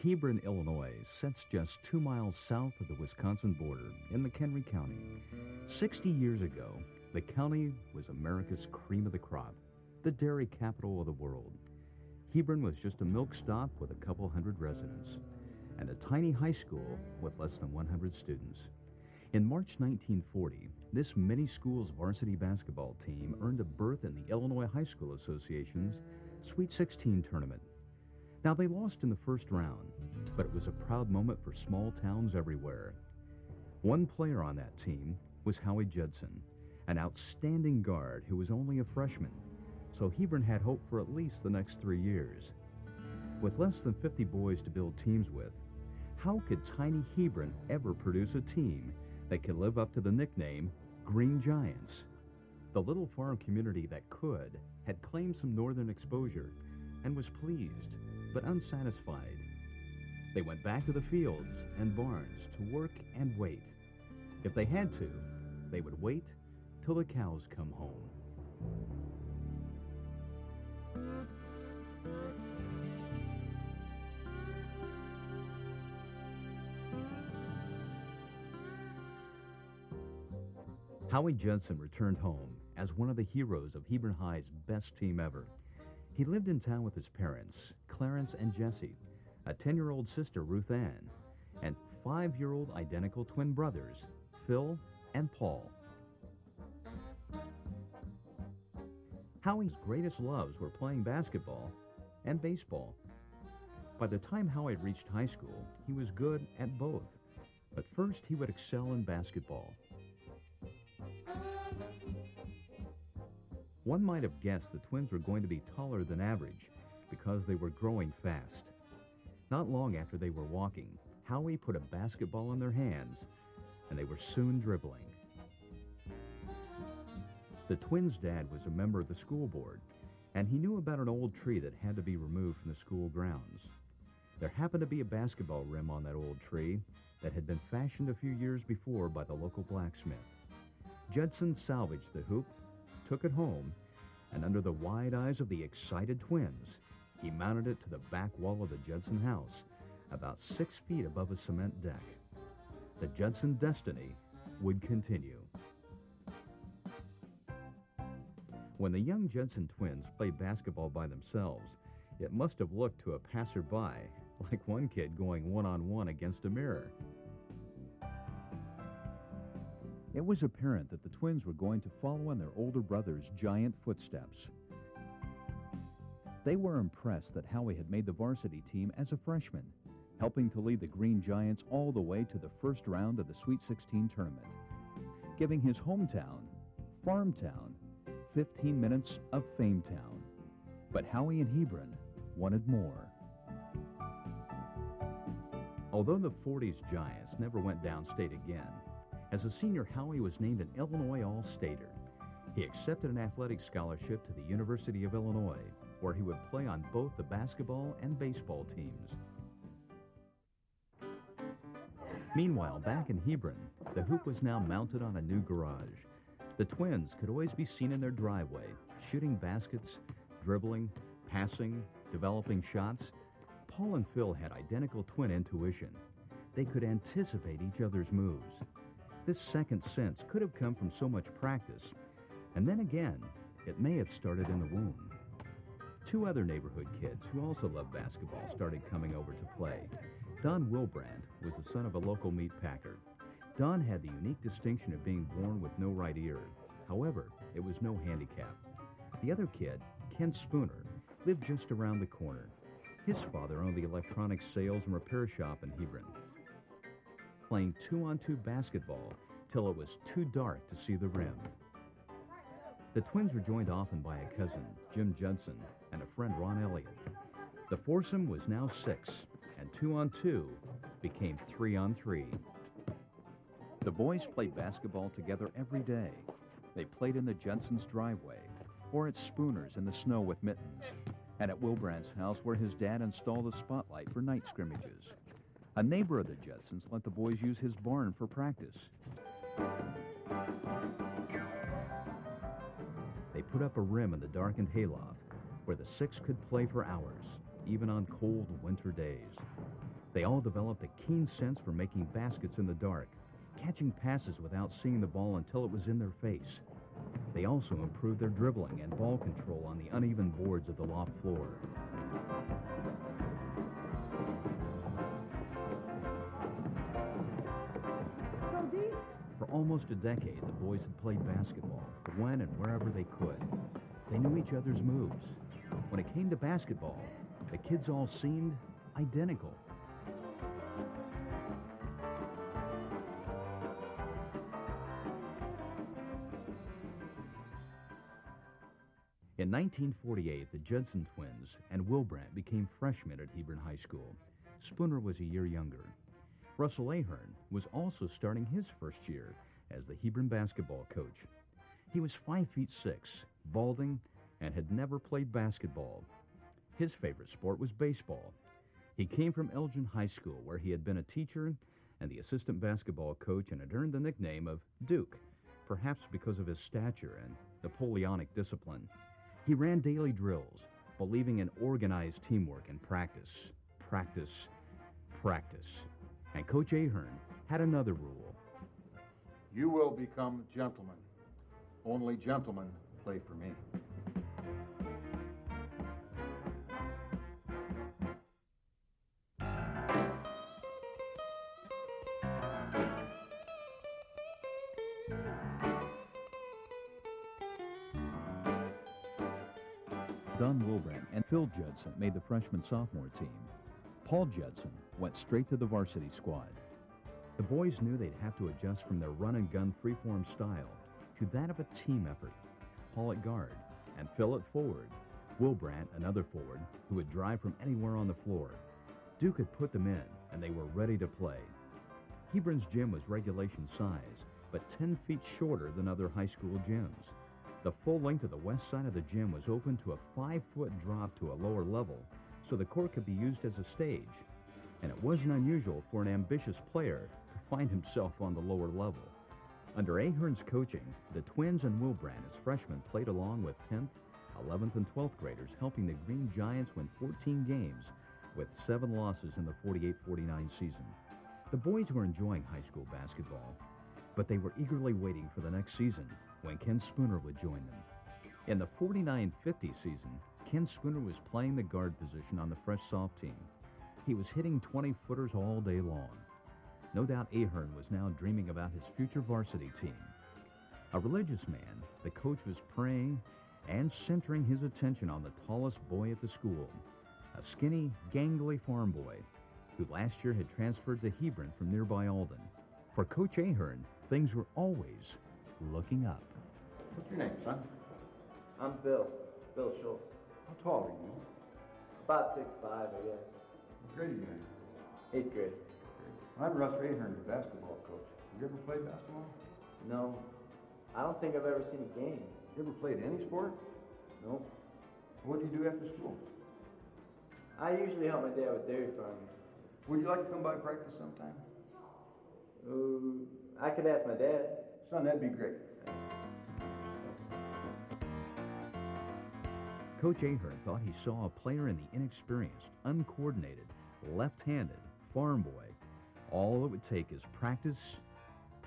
Hebron, Illinois sits just 2 miles south of the Wisconsin border in McHenry County. 60 years ago, the county was America's cream of the crop, the dairy capital of the world. Hebron was just a milk stop with a couple hundred residents and a tiny high school with less than 100 students. In March 1940, this mini school's varsity basketball team earned a berth in the Illinois High School Association's Sweet 16 tournament. Now, they lost in the first round, but it was a proud moment for small towns everywhere. One player on that team was Howie Judson, an outstanding guard who was only a freshman, so Hebron had hope for at least the next 3 years. With less than 50 boys to build teams with, how could tiny Hebron ever produce a team that could live up to the nickname Green Giants? The little farm community that could had claimed some northern exposure and was pleased but unsatisfied. They went back to the fields and barns to work and wait. If they had to, they would wait till the cows come home. Howie Judson returned home as one of the heroes of Hebron High's best team ever. He lived in town with his parents, Clarence and Jessie, a 10-year-old sister, Ruth Ann, and 5-year-old identical twin brothers, Phil and Paul. Howie's greatest loves were playing basketball and baseball. By the time Howie reached high school, he was good at both, but first he would excel in basketball. One might have guessed the twins were going to be taller than average because they were growing fast. Not long after they were walking, Howie put a basketball in their hands, and they were soon dribbling. The twins' dad was a member of the school board, and he knew about an old tree that had to be removed from the school grounds. There happened to be a basketball rim on that old tree that had been fashioned a few years before by the local blacksmith. Judson salvaged the hoop, took it home, and under the wide eyes of the excited twins, he mounted it to the back wall of the Judson house, about 6 feet above a cement deck. The Judson destiny would continue. When the young Judson twins played basketball by themselves, it must have looked to a passerby like one kid going one-on-one against a mirror. It was apparent that the twins were going to follow in their older brother's giant footsteps. They were impressed that Howie had made the varsity team as a freshman, helping to lead the Green Giants all the way to the first round of the Sweet 16 tournament, giving his hometown, Farmtown, 15 minutes of Fametown. But Howie and Hebron wanted more. Although the 40s Giants never went downstate again, as a senior, Howie was named an Illinois All-Stater. He accepted an athletic scholarship to the University of Illinois, where he would play on both the basketball and baseball teams. Meanwhile, back in Hebron, the hoop was now mounted on a new garage. The twins could always be seen in their driveway, shooting baskets, dribbling, passing, developing shots. Paul and Phil had identical twin intuition. They could anticipate each other's moves. This second sense could have come from so much practice, and then again, it may have started in the womb. 2 other neighborhood kids who also loved basketball started coming over to play. Don Wilbrandt was the son of a local meat packer. Don had the unique distinction of being born with no right ear. However, it was no handicap. The other kid, Ken Spooner, lived just around the corner. His father owned the electronics sales and repair shop in Hebron, playing 2-on-2 basketball till it was too dark to see the rim. The twins were joined often by a cousin, Jim Judson, and a friend, Ron Elliott. The foursome was now 6, and 2-on-2 became 3-on-3. The boys played basketball together every day. They played in the Judsons' driveway, or at Spooner's in the snow with mittens, and at Wilbrandt's house where his dad installed a spotlight for night scrimmages. A neighbor of the Judsons let the boys use his barn for practice. They put up a rim in the darkened hayloft where the 6 could play for hours, even on cold winter days. They all developed a keen sense for making baskets in the dark, catching passes without seeing the ball until it was in their face. They also improved their dribbling and ball control on the uneven boards of the loft floor. For almost a decade, the boys had played basketball when and wherever they could. They knew each other's moves. When it came to basketball, the kids all seemed identical. In 1948, the Judson twins and Will Brandt became freshmen at Hebron High School. Spooner was a year younger. Russell Ahern was also starting his first year as the Hebron basketball coach. He was 5'6", balding, and had never played basketball. His favorite sport was baseball. He came from Elgin High School, where he had been a teacher and the assistant basketball coach and had earned the nickname of Duke, perhaps because of his stature and Napoleonic discipline. He ran daily drills, believing in organized teamwork and practice, practice, practice. And Coach Ahern had another rule. You will become gentlemen. Only gentlemen play for me. Don Wilbrandt and Phil Judson made the freshman-sophomore team. Paul Judson went straight to the varsity squad. The boys knew they'd have to adjust from their run-and-gun freeform style to that of a team effort. Paul at guard and Phil at forward. Wilbrandt, another forward, who would drive from anywhere on the floor. Duke had put them in, and they were ready to play. Hebron's gym was regulation size, but 10 feet shorter than other high school gyms. The full length of the west side of the gym was open to a 5-foot drop to a lower level, so the court could be used as a stage. And it wasn't unusual for an ambitious player to find himself on the lower level. Under Ahern's coaching, the twins and Wilbrandt as freshmen played along with 10th, 11th, and 12th graders, helping the Green Giants win 14 games with 7 losses in the 48-49 season. The boys were enjoying high school basketball, but they were eagerly waiting for the next season when Ken Spooner would join them. In the 49-50 season, Ken Spooner was playing the guard position on the fresh soft team. He was hitting 20-footers all day long. No doubt Ahern was now dreaming about his future varsity team. A religious man, the coach was praying and centering his attention on the tallest boy at the school, a skinny, gangly farm boy who last year had transferred to Hebron from nearby Alden. For Coach Ahern, things were always looking up. What's your name, son? I'm Bill Schultz. How tall are you? About 6'5", I guess. What grade are you in? 8th grade. I'm Russ Ahern, the basketball coach. Have you ever played basketball? No, I don't think I've ever seen a game. You ever played any sport? Nope. What do you do after school? I usually help my dad with dairy farming. Would you like to come by practice sometime? I could ask my dad. Son, that'd be great. Coach Ahern thought he saw a player in the inexperienced, uncoordinated, left-handed farm boy. All it would take is practice,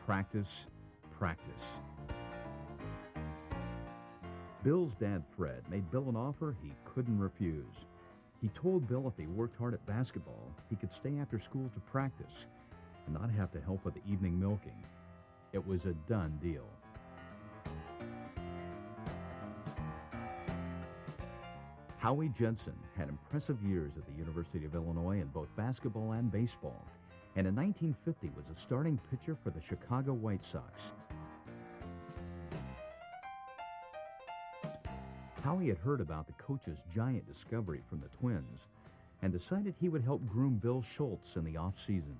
practice, practice. Bill's dad, Fred, made Bill an offer he couldn't refuse. He told Bill if he worked hard at basketball, he could stay after school to practice and not have to help with the evening milking. It was a done deal. Howie Judson had impressive years at the University of Illinois in both basketball and baseball, and in 1950 was a starting pitcher for the Chicago White Sox. Howie had heard about the coach's giant discovery from the Twins and decided he would help groom Bill Schultz in the off-season.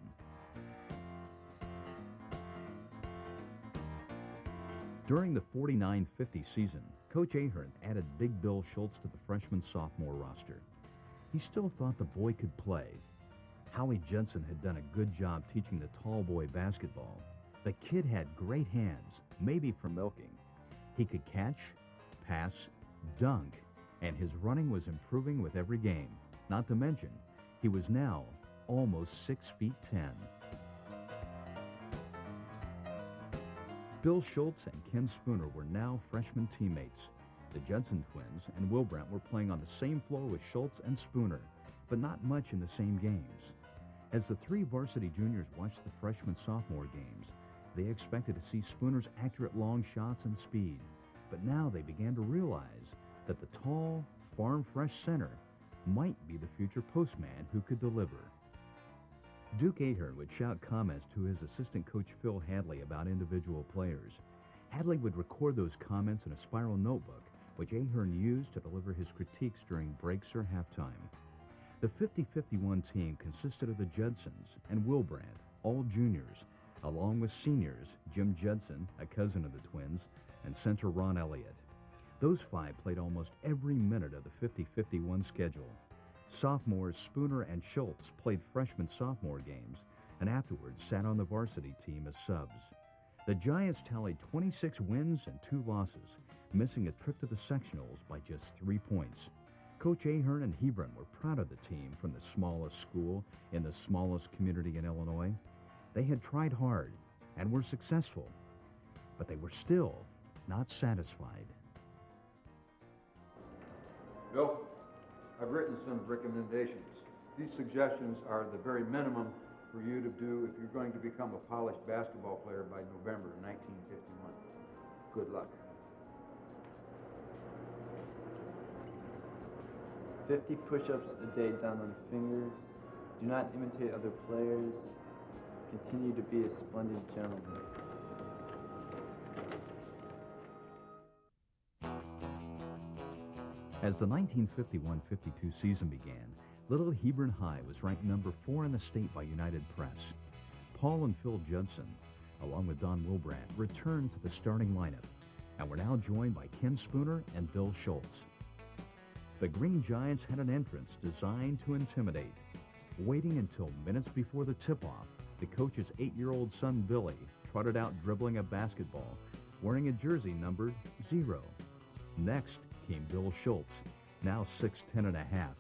During the 49-50 season, Coach Ahern added Big Bill Schultz to the freshman-sophomore roster. He still thought the boy could play. Howie Judson had done a good job teaching the tall boy basketball. The kid had great hands, maybe for milking. He could catch, pass, dunk, and his running was improving with every game. Not to mention, he was now almost 6 feet 10. Bill Schultz and Ken Spooner were now freshman teammates. The Judson twins and Wilbrandt were playing on the same floor with Schultz and Spooner, but not much in the same games. As the three varsity juniors watched the freshman-sophomore games, they expected to see Spooner's accurate long shots and speed, but now they began to realize that the tall, farm-fresh center might be the future postman who could deliver. Duke Ahern would shout comments to his assistant coach Phil Hadley about individual players. Hadley would record those comments in a spiral notebook, which Ahern used to deliver his critiques during breaks or halftime. The 50-51 team consisted of the Judsons and Wilbrandt, all juniors, along with seniors Jim Judson, a cousin of the twins, and center Ron Elliott. Those five played almost every minute of the 50-51 schedule. Sophomores Spooner and Schultz played freshman-sophomore games and afterwards sat on the varsity team as subs. The Giants tallied 26 wins and 2 losses, missing a trip to the sectionals by just 3 points. Coach Ahern and Hebron were proud of the team from the smallest school in the smallest community in Illinois. They had tried hard and were successful, but they were still not satisfied. Bill, I've written some recommendations. These suggestions are the very minimum for you to do if you're going to become a polished basketball player by November 1951. Good luck. 50 push-ups a day down on fingers. Do not imitate other players. Continue to be a splendid gentleman. As the 1951-52 season began, Little Hebron High was ranked number 4 in the state by United Press. Paul and Phil Judson, along with Don Wilbrandt, returned to the starting lineup and were now joined by Ken Spooner and Bill Schultz. The Green Giants had an entrance designed to intimidate. Waiting until minutes before the tip-off, the coach's 8-year-old son Billy trotted out dribbling a basketball, wearing a jersey numbered 0. Next came Bill Schultz, now 6'10 and a half,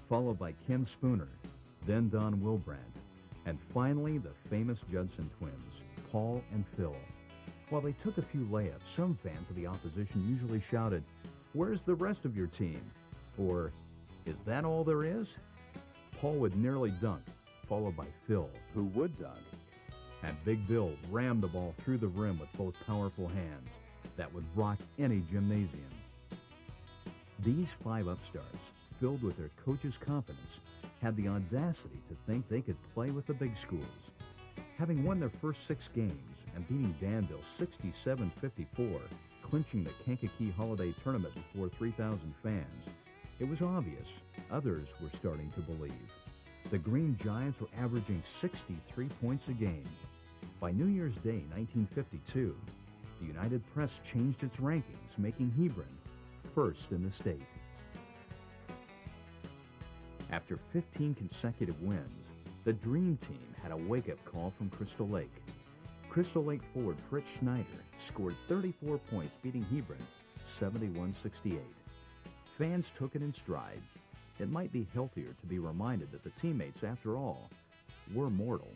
followed by Ken Spooner, then Don Wilbrandt, and finally the famous Judson twins, Paul and Phil. While they took a few layups, some fans of the opposition usually shouted, "Where's the rest of your team?" Or, "Is that all there is?" Paul would nearly dunk, followed by Phil, who would dunk. And Big Bill rammed the ball through the rim with both powerful hands that would rock any gymnasium. These 5 upstarts, filled with their coach's confidence, had the audacity to think they could play with the big schools. Having won their first 6 games and beating Danville 67-54, clinching the Kankakee Holiday Tournament before 3,000 fans, it was obvious others were starting to believe. The Green Giants were averaging 63 points a game. By New Year's Day 1952, the United Press changed its rankings, making Hebron first in the state. After 15 consecutive wins, the Dream Team had a wake-up call from Crystal Lake. Crystal Lake forward Fritz Schneider scored 34 points, beating Hebron 71-68. Fans took it in stride. It might be healthier to be reminded that the teammates, after all, were mortal.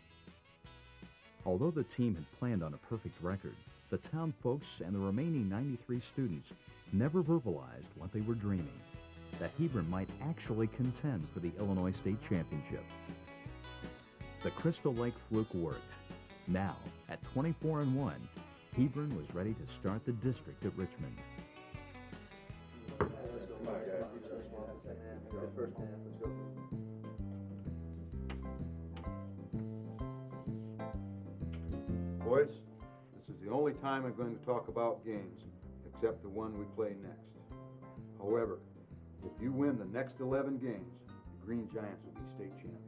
Although the team had planned on a perfect record, the town folks and the remaining 93 students never verbalized what they were dreaming, that Hebron might actually contend for the Illinois State Championship. The Crystal Lake fluke worked. Now, at 24-1, Hebron was ready to start the district at Richmond. Boys, this is the only time I'm going to talk about games, except the one we play next. However, if you win the next 11 games, the Green Giants will be state champions.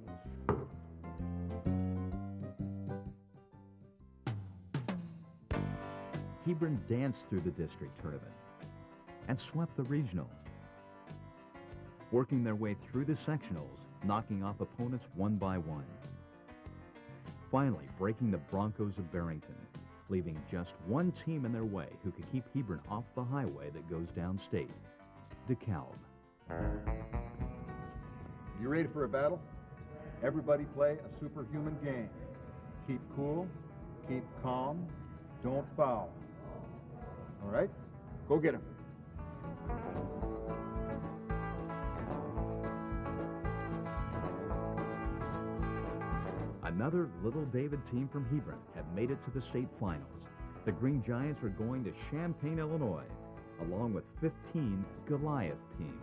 Hebron danced through the district tournament and swept the regional, working their way through the sectionals, knocking off opponents one by one. Finally, breaking the Broncos of Barrington, leaving just one team in their way who could keep Hebron off the highway that goes downstate, DeKalb. You ready for a battle? Everybody play a superhuman game. Keep cool, keep calm, don't foul. All right? Go get him. Another Little David team from Hebron have made it to the state finals. The Green Giants are going to Champaign, Illinois, along with 15 Goliath teams.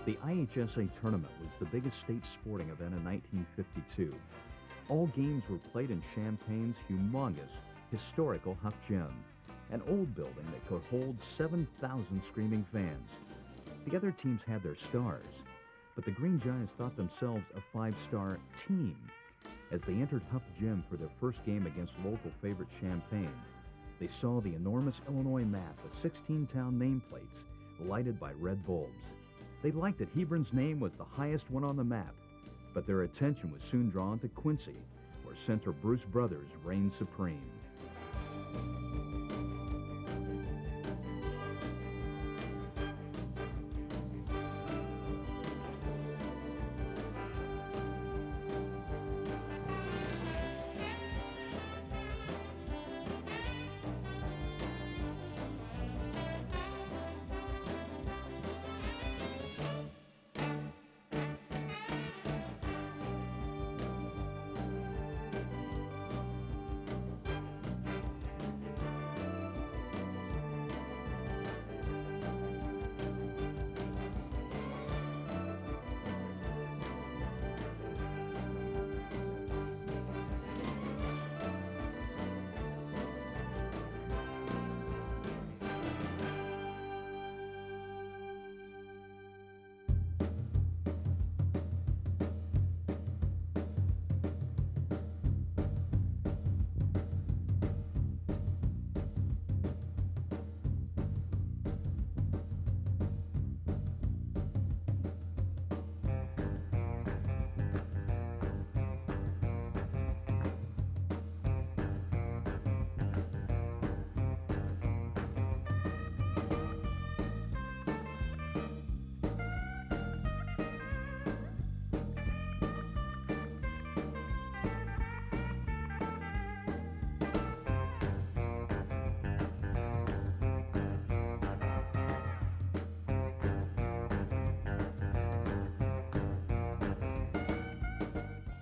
The IHSA tournament was the biggest state sporting event in 1952. All games were played in Champaign's humongous, historical Huck Gym, an old building that could hold 7,000 screaming fans. The other teams had their stars, but the Green Giants thought themselves a five-star team. As they entered Huck Gym for their first game against local favorite Champaign, they saw the enormous Illinois map with 16 town nameplates lighted by red bulbs. They liked that Hebron's name was the highest one on the map, but their attention was soon drawn to Quincy, where center Bruce Brothers reigned supreme.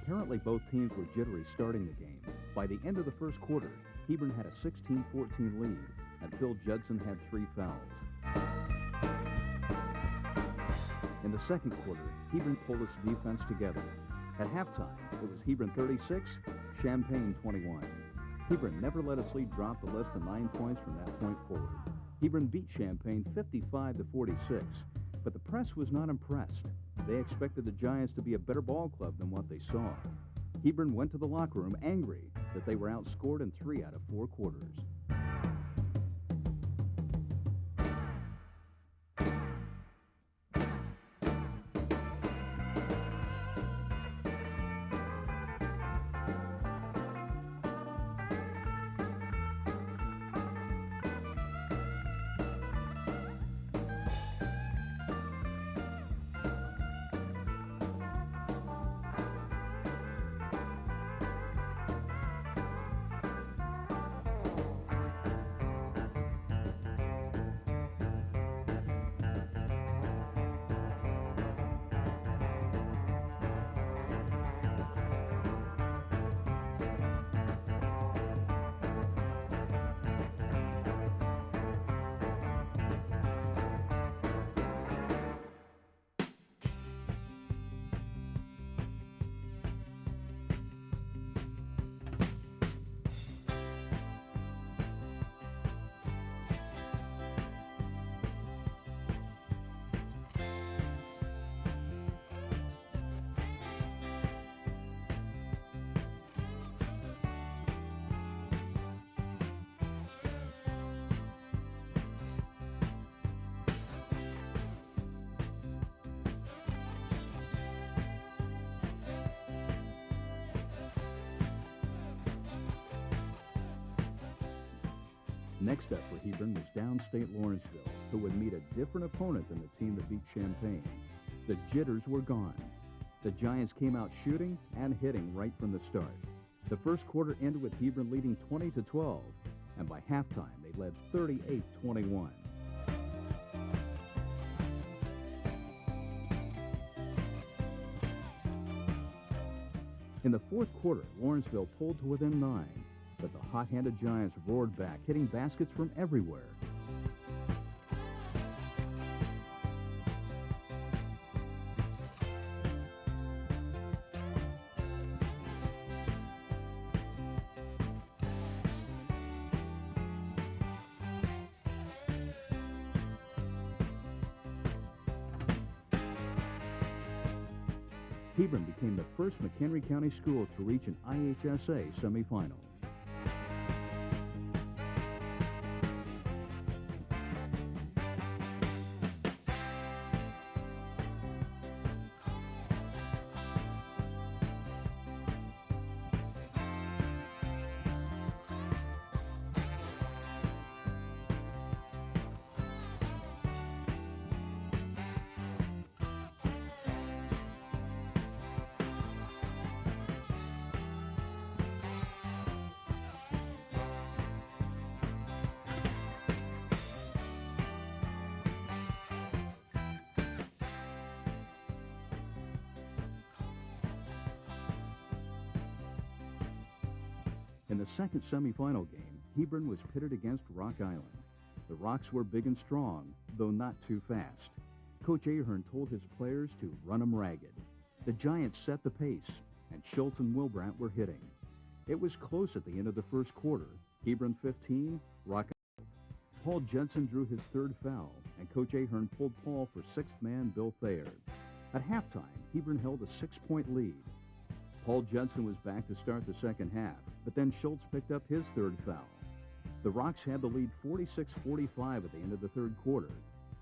Apparently both teams were jittery starting the game. By the end of the first quarter, Hebron had a 16-14 lead, and Phil Judson had 3 fouls. In the second quarter, Hebron pulled its defense together. At halftime, it was Hebron 36, Champaign 21. Hebron never let its lead drop to less than 9 points from that point forward. Hebron beat Champaign 55-46, but the press was not impressed. They expected the Giants to be a better ball club than what they saw. Hebron went to the locker room angry that they were outscored in 3 out of 4 quarters. Next up for Hebron was downstate Lawrenceville, who would meet a different opponent than the team that beat Champaign. The jitters were gone. The Giants came out shooting and hitting right from the start. The first quarter ended with Hebron leading 20-12, and by halftime they led 38-21. In the fourth quarter, Lawrenceville pulled to within 9, but the hot-handed Giants roared back, hitting baskets from everywhere. Hebron became the first McHenry County school to reach an IHSA semifinal. In the second semifinal game, Hebron was pitted against Rock Island. The Rocks were big and strong, though not too fast. Coach Ahern told his players to run them ragged. The Giants set the pace, and Schultz and Wilbrandt were hitting. It was close at the end of the first quarter. Hebron 15, Rock Island. Paul Jensen drew his third foul, and Coach Ahern pulled Paul for sixth man Bill Thayer. At halftime, Hebron held a 6-point lead. Paul Jensen was back to start the second half, but then Schultz picked up his third foul. The Rocks had the lead 46-45 at the end of the third quarter,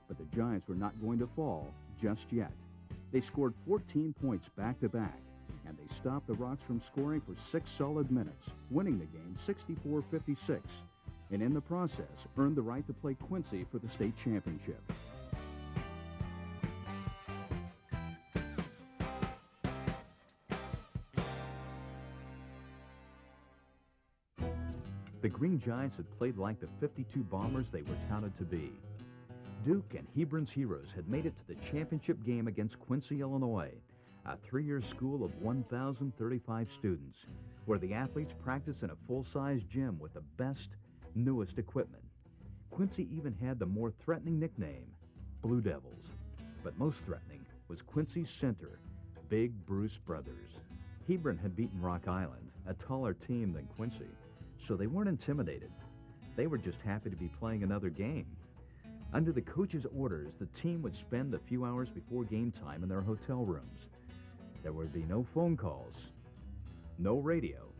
but the Giants were not going to fall just yet. They scored 14 points back-to-back, and they stopped the Rocks from scoring for 6 solid minutes, winning the game 64-56, and in the process earned the right to play Quincy for the state championship. The Green Giants had played like the 52 Bombers they were touted to be. Duke and Hebron's heroes had made it to the championship game against Quincy, Illinois, a 3-year school of 1,035 students, where the athletes practice in a full-size gym with the best, newest equipment. Quincy even had the more threatening nickname, Blue Devils. But most threatening was Quincy's center, Big Bruce Brothers. Hebron had beaten Rock Island, a taller team than Quincy, so they weren't intimidated. They were just happy to be playing another game. Under the coach's orders, the team would spend the few hours before game time in their hotel rooms. There would be no phone calls, no radio,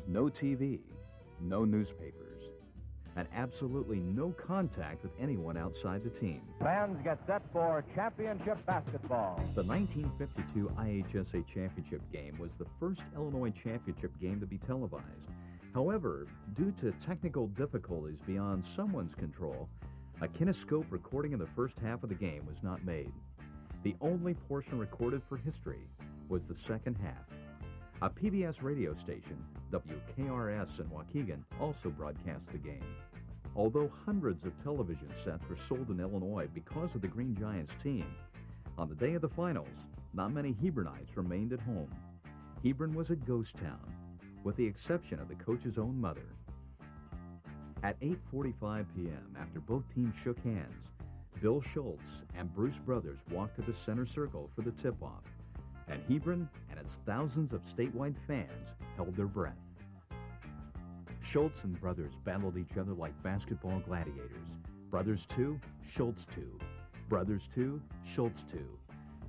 no TV, no newspapers, and absolutely no contact with anyone outside the team. Fans get set for championship basketball. The 1952 IHSA championship game was the first Illinois championship game to be televised. However, due to technical difficulties beyond someone's control, a kinescope recording of the first half of the game was not made. The only portion recorded for history was the second half. A PBS radio station, WKRS in Waukegan, also broadcast the game. Although hundreds of television sets were sold in Illinois because of the Green Giants team, on the day of the finals, not many Hebronites remained at home. Hebron was a ghost town, with the exception of the coach's own mother. At 8:45 p.m., after both teams shook hands, Bill Schultz and Bruce Brothers walked to the center circle for the tip-off, and Hebron and its thousands of statewide fans held their breath. Schultz and Brothers battled each other like basketball gladiators. Brothers 2, Schultz 2. Brothers 2, Schultz 2.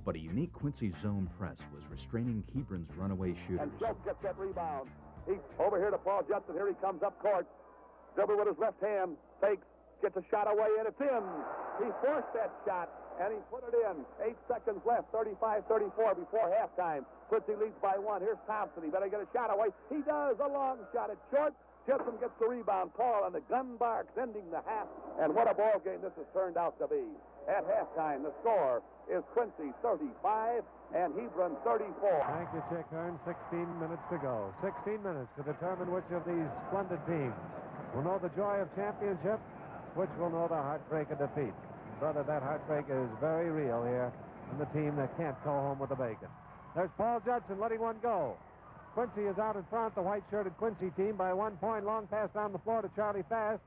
But a unique Quincy zone press was restraining Hebron's runaway shooters. And Schultz gets that rebound. He's over here to Paul Judson. Here he comes up court. Dribble with his left hand. Fakes. Gets a shot away, and it's in. He forced that shot. and he put it in. 8 seconds left, 35-34 before halftime. Quincy leads by 1. Here's Thompson. He better get a shot away. He does. A long shot. It's short. Chisholm gets the rebound. Paul on the gun barks, ending the half. And what a ball game this has turned out to be. At halftime, the score is Quincy 35 and Hebron 34. Thank you, Chick Ahern. 16 minutes to go. 16 minutes to determine which of these splendid teams will know the joy of championship, which will know the heartbreak of defeat. Brother, that heartbreak is very real here in the team that can't go home with the bacon. There's Paul Judson letting one go. Quincy is out in front, the white-shirted Quincy team, by 1 point. Long pass down the floor to Charlie Fast.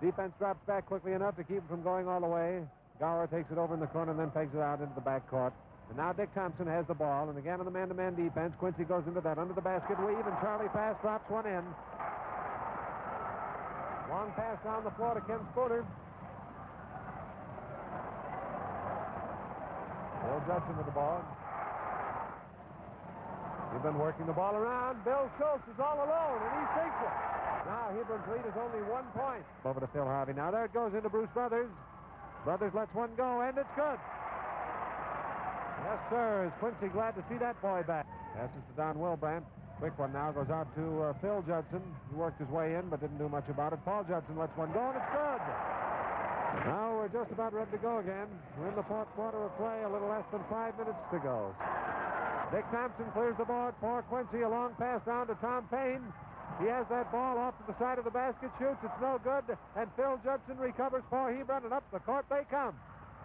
Defense drops back quickly enough to keep him from going all the way. Gower takes it over in the corner and then pegs it out into the backcourt. And now Dick Thompson has the ball, and again on the man-to-man defense, Quincy goes into that under the basket weave, and Charlie Fast drops one in. Long pass down the floor to Ken Spooner. Bill Judson with the ball. He's been working the ball around. Bill Schultz is all alone, and he sinks it. Now Hebron's lead is only 1 point. Over to Phil Harvey. Now there it goes into Bruce Brothers. Brothers lets one go, and it's good. Yes, sir. Is Quincy glad to see that boy back. Passes to Don Wilbrandt. Quick one now goes out to Phil Judson. He worked his way in, but didn't do much about it. Paul Judson lets one go, and it's good. Now we're just about ready to go again. We're in the fourth quarter of play, a little less than 5 minutes to go. Dick Thompson clears the board for Quincy. A long pass down to Tom Payne. He has that ball off to the side of the basket, shoots. It's no good. And Phil Judson recovers for Hebron, and up the court they come.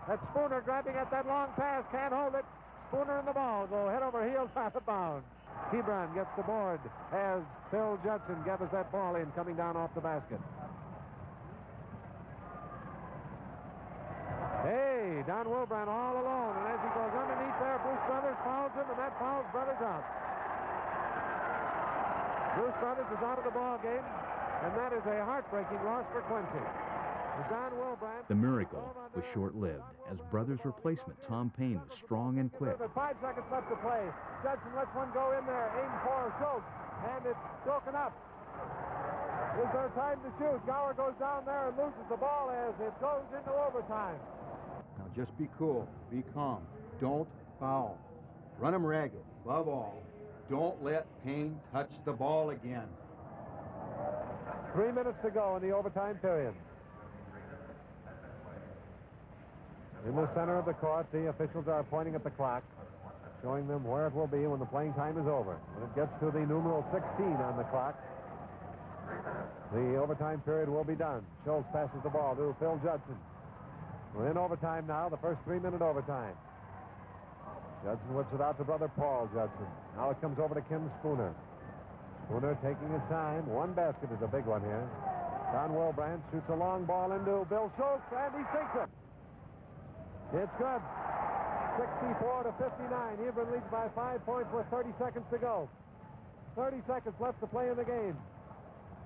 That's Spooner grabbing at that long pass. Can't hold it. Spooner in the ball. Go head over heels out of bounds. Hebron gets the board as Phil Judson gathers that ball in, coming down off the basket. Hey, Don Wilbrandt all alone, and as he goes underneath there, Bruce Brothers fouls him, and that fouls Brothers out. Bruce Brothers is out of the ball game, and that is a heartbreaking loss for Quincy. Don Wilbrandt. The miracle was short-lived, as Brothers' replacement Tom Payne was strong and quick. 5 seconds left to play. Judson lets one go in there, aim for Schultz, and it's broken up. Is there time to shoot? Gower goes down there and loses the ball as it goes into overtime. Now just be cool, be calm, don't foul. Run them ragged. Above all, don't let Payne touch the ball again. 3 minutes to go in the overtime period. In the center of the court, the officials are pointing at the clock, showing them where it will be when the playing time is over. When it gets to the numeral 16 on the clock, the overtime period will be done. Schultz passes the ball to Phil Judson. We're in overtime now, the first 3-minute overtime. Judson whips it out to brother Paul Judson. Now it comes over to Kim Spooner. Spooner taking his time. One basket is a big one here. Don Wilbrandt shoots a long ball into Bill Schultz, and he sinks it. It's good. 64-59. Hebron leads by 5 points with 30 seconds to go. 30 seconds left to play in the game.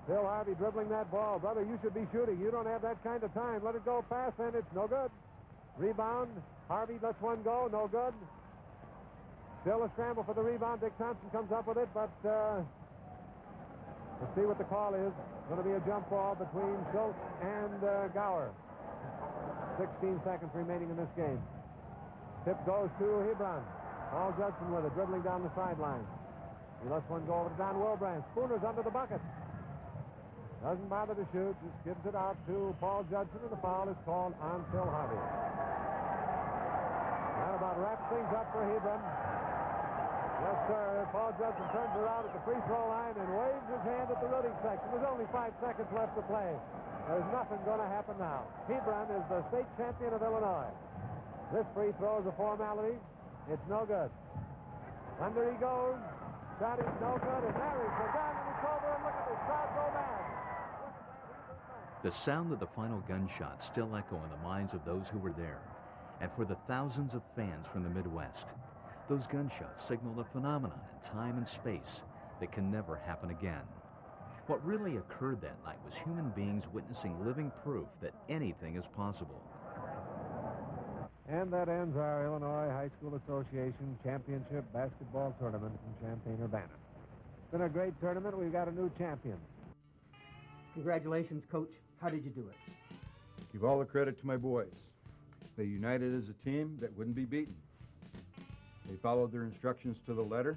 Phil Harvey dribbling that ball. Brother, you should be shooting. You don't have that kind of time. Let it go pass, and it's no good. Rebound. Harvey lets one go. No good. Still a scramble for the rebound. Dick Thompson comes up with it, but let's see what the call is. It's going to be a jump ball between Schultz and Gower. 16 seconds remaining in this game. Tip goes to Hebron. Paul Judson with it, dribbling down the sideline. He lets one go over to Don Wilbrandt. Spooner's under the bucket. Doesn't bother to shoot, just gives it out to Paul Judson, and the foul is called on Phil Harvey. That about wraps things up for Hebron. Yes, sir. Paul Judson turns around at the free throw line and waves his hand at the rooting section. There's only 5 seconds left to play. There's nothing going to happen now. Hebron is the state champion of Illinois. This free throw is a formality. It's no good. Under he goes. Shot is no good, and there is the gun, and it's over, and look at this crowd go mad. The sound of the final gunshot still echo in the minds of those who were there. And for the thousands of fans from the Midwest, those gunshots signaled a phenomenon in time and space that can never happen again. What really occurred that night was human beings witnessing living proof that anything is possible. And that ends our Illinois High School Association Championship Basketball Tournament in Champaign-Urbana. It's been a great tournament. We've got a new champion. Congratulations, Coach. How did you do it? Give all the credit to my boys. They united as a team that wouldn't be beaten. They followed their instructions to the letter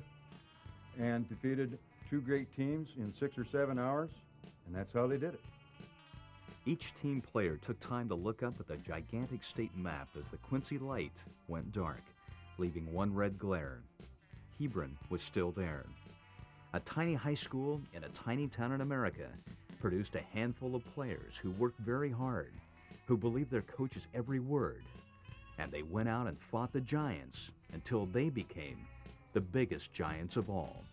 and defeated two great teams in 6 or 7 hours, and that's how they did it. Each team player took time to look up at the gigantic state map as the Quincy light went dark, leaving one red glare. Hebron was still there. A tiny high school in a tiny town in America produced a handful of players who worked very hard, who believed their coach's every word, and they went out and fought the giants until they became the biggest giants of all.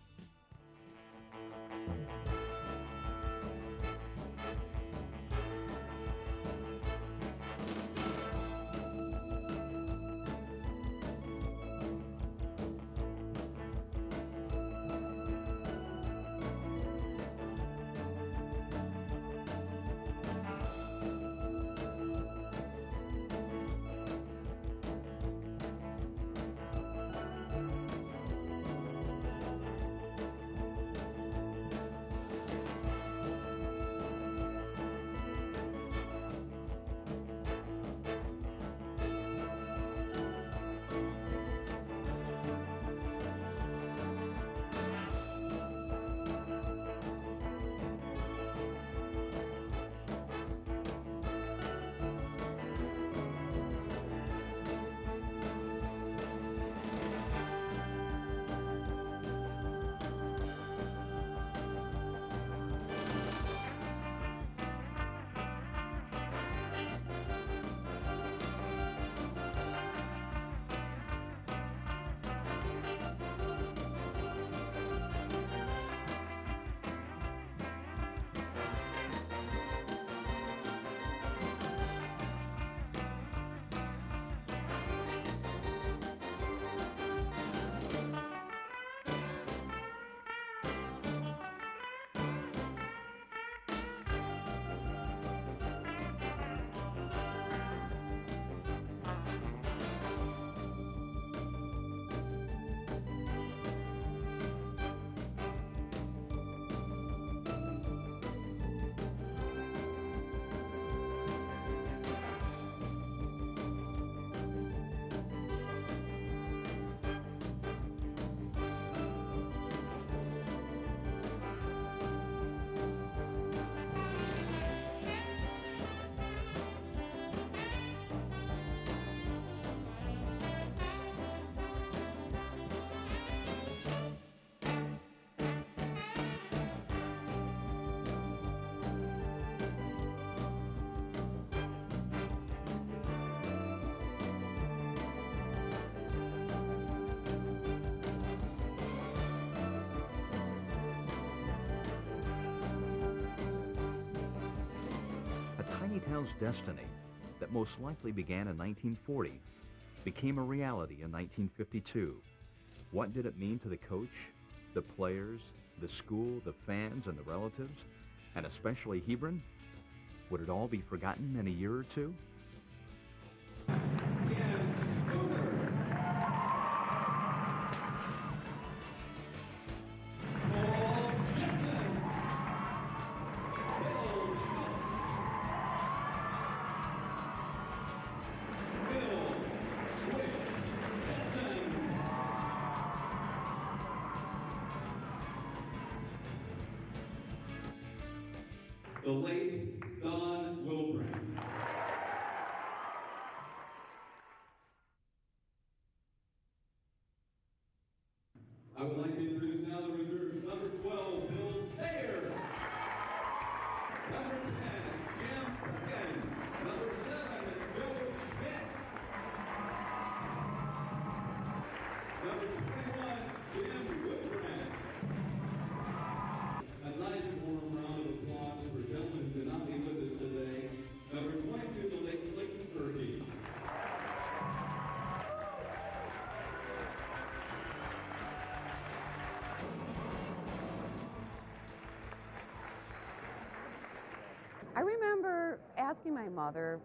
Town's destiny, that most likely began in 1940, became a reality in 1952. What did it mean to the coach, the players, the school, the fans, and the relatives, and especially Hebron? Would it all be forgotten in a year or two? The late Don Wilbrandt. I would like to introduce now the reserves. Number 12, Bill Thayer. Number 10, Jim Perkin. Number 7, Joe Schmidt. Number 21, Jim Wilbrandt. A nice warm round of applause for gentlemen who could not be with us today. Number 22, the late Clayton Fergie. I remember asking my mother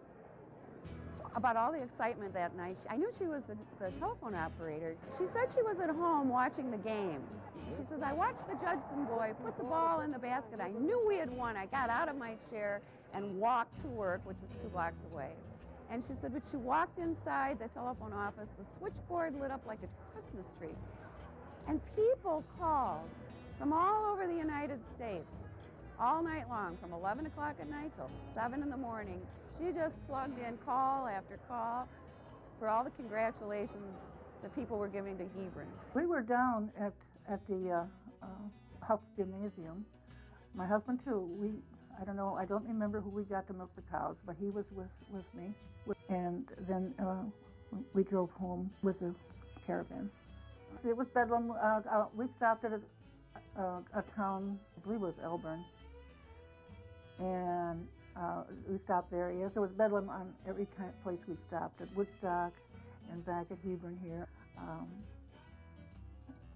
about all the excitement that night. I knew she was the telephone operator. She said she was at home watching the game. She says, I watched the Judson boy put the ball in the basket. I knew we had won. I got out of my chair and walked to work, which was 2 blocks away. And she said, when she walked inside the telephone office, the switchboard lit up like a Christmas tree. And people called from all over the United States all night long, from 11 o'clock at night till 7 in the morning. She just plugged in call after call for all the congratulations that people were giving to Hebron. We were down at the Huff Gymnasium. My husband too. I don't know, I don't remember who we got to milk the cows, but he was with me. And then we drove home with the caravan. It was bedlam. We stopped at a town, I believe it was Ahern. And we stopped there. Yes, there was bedlam on every place we stopped, at Woodstock and back at Hebron here,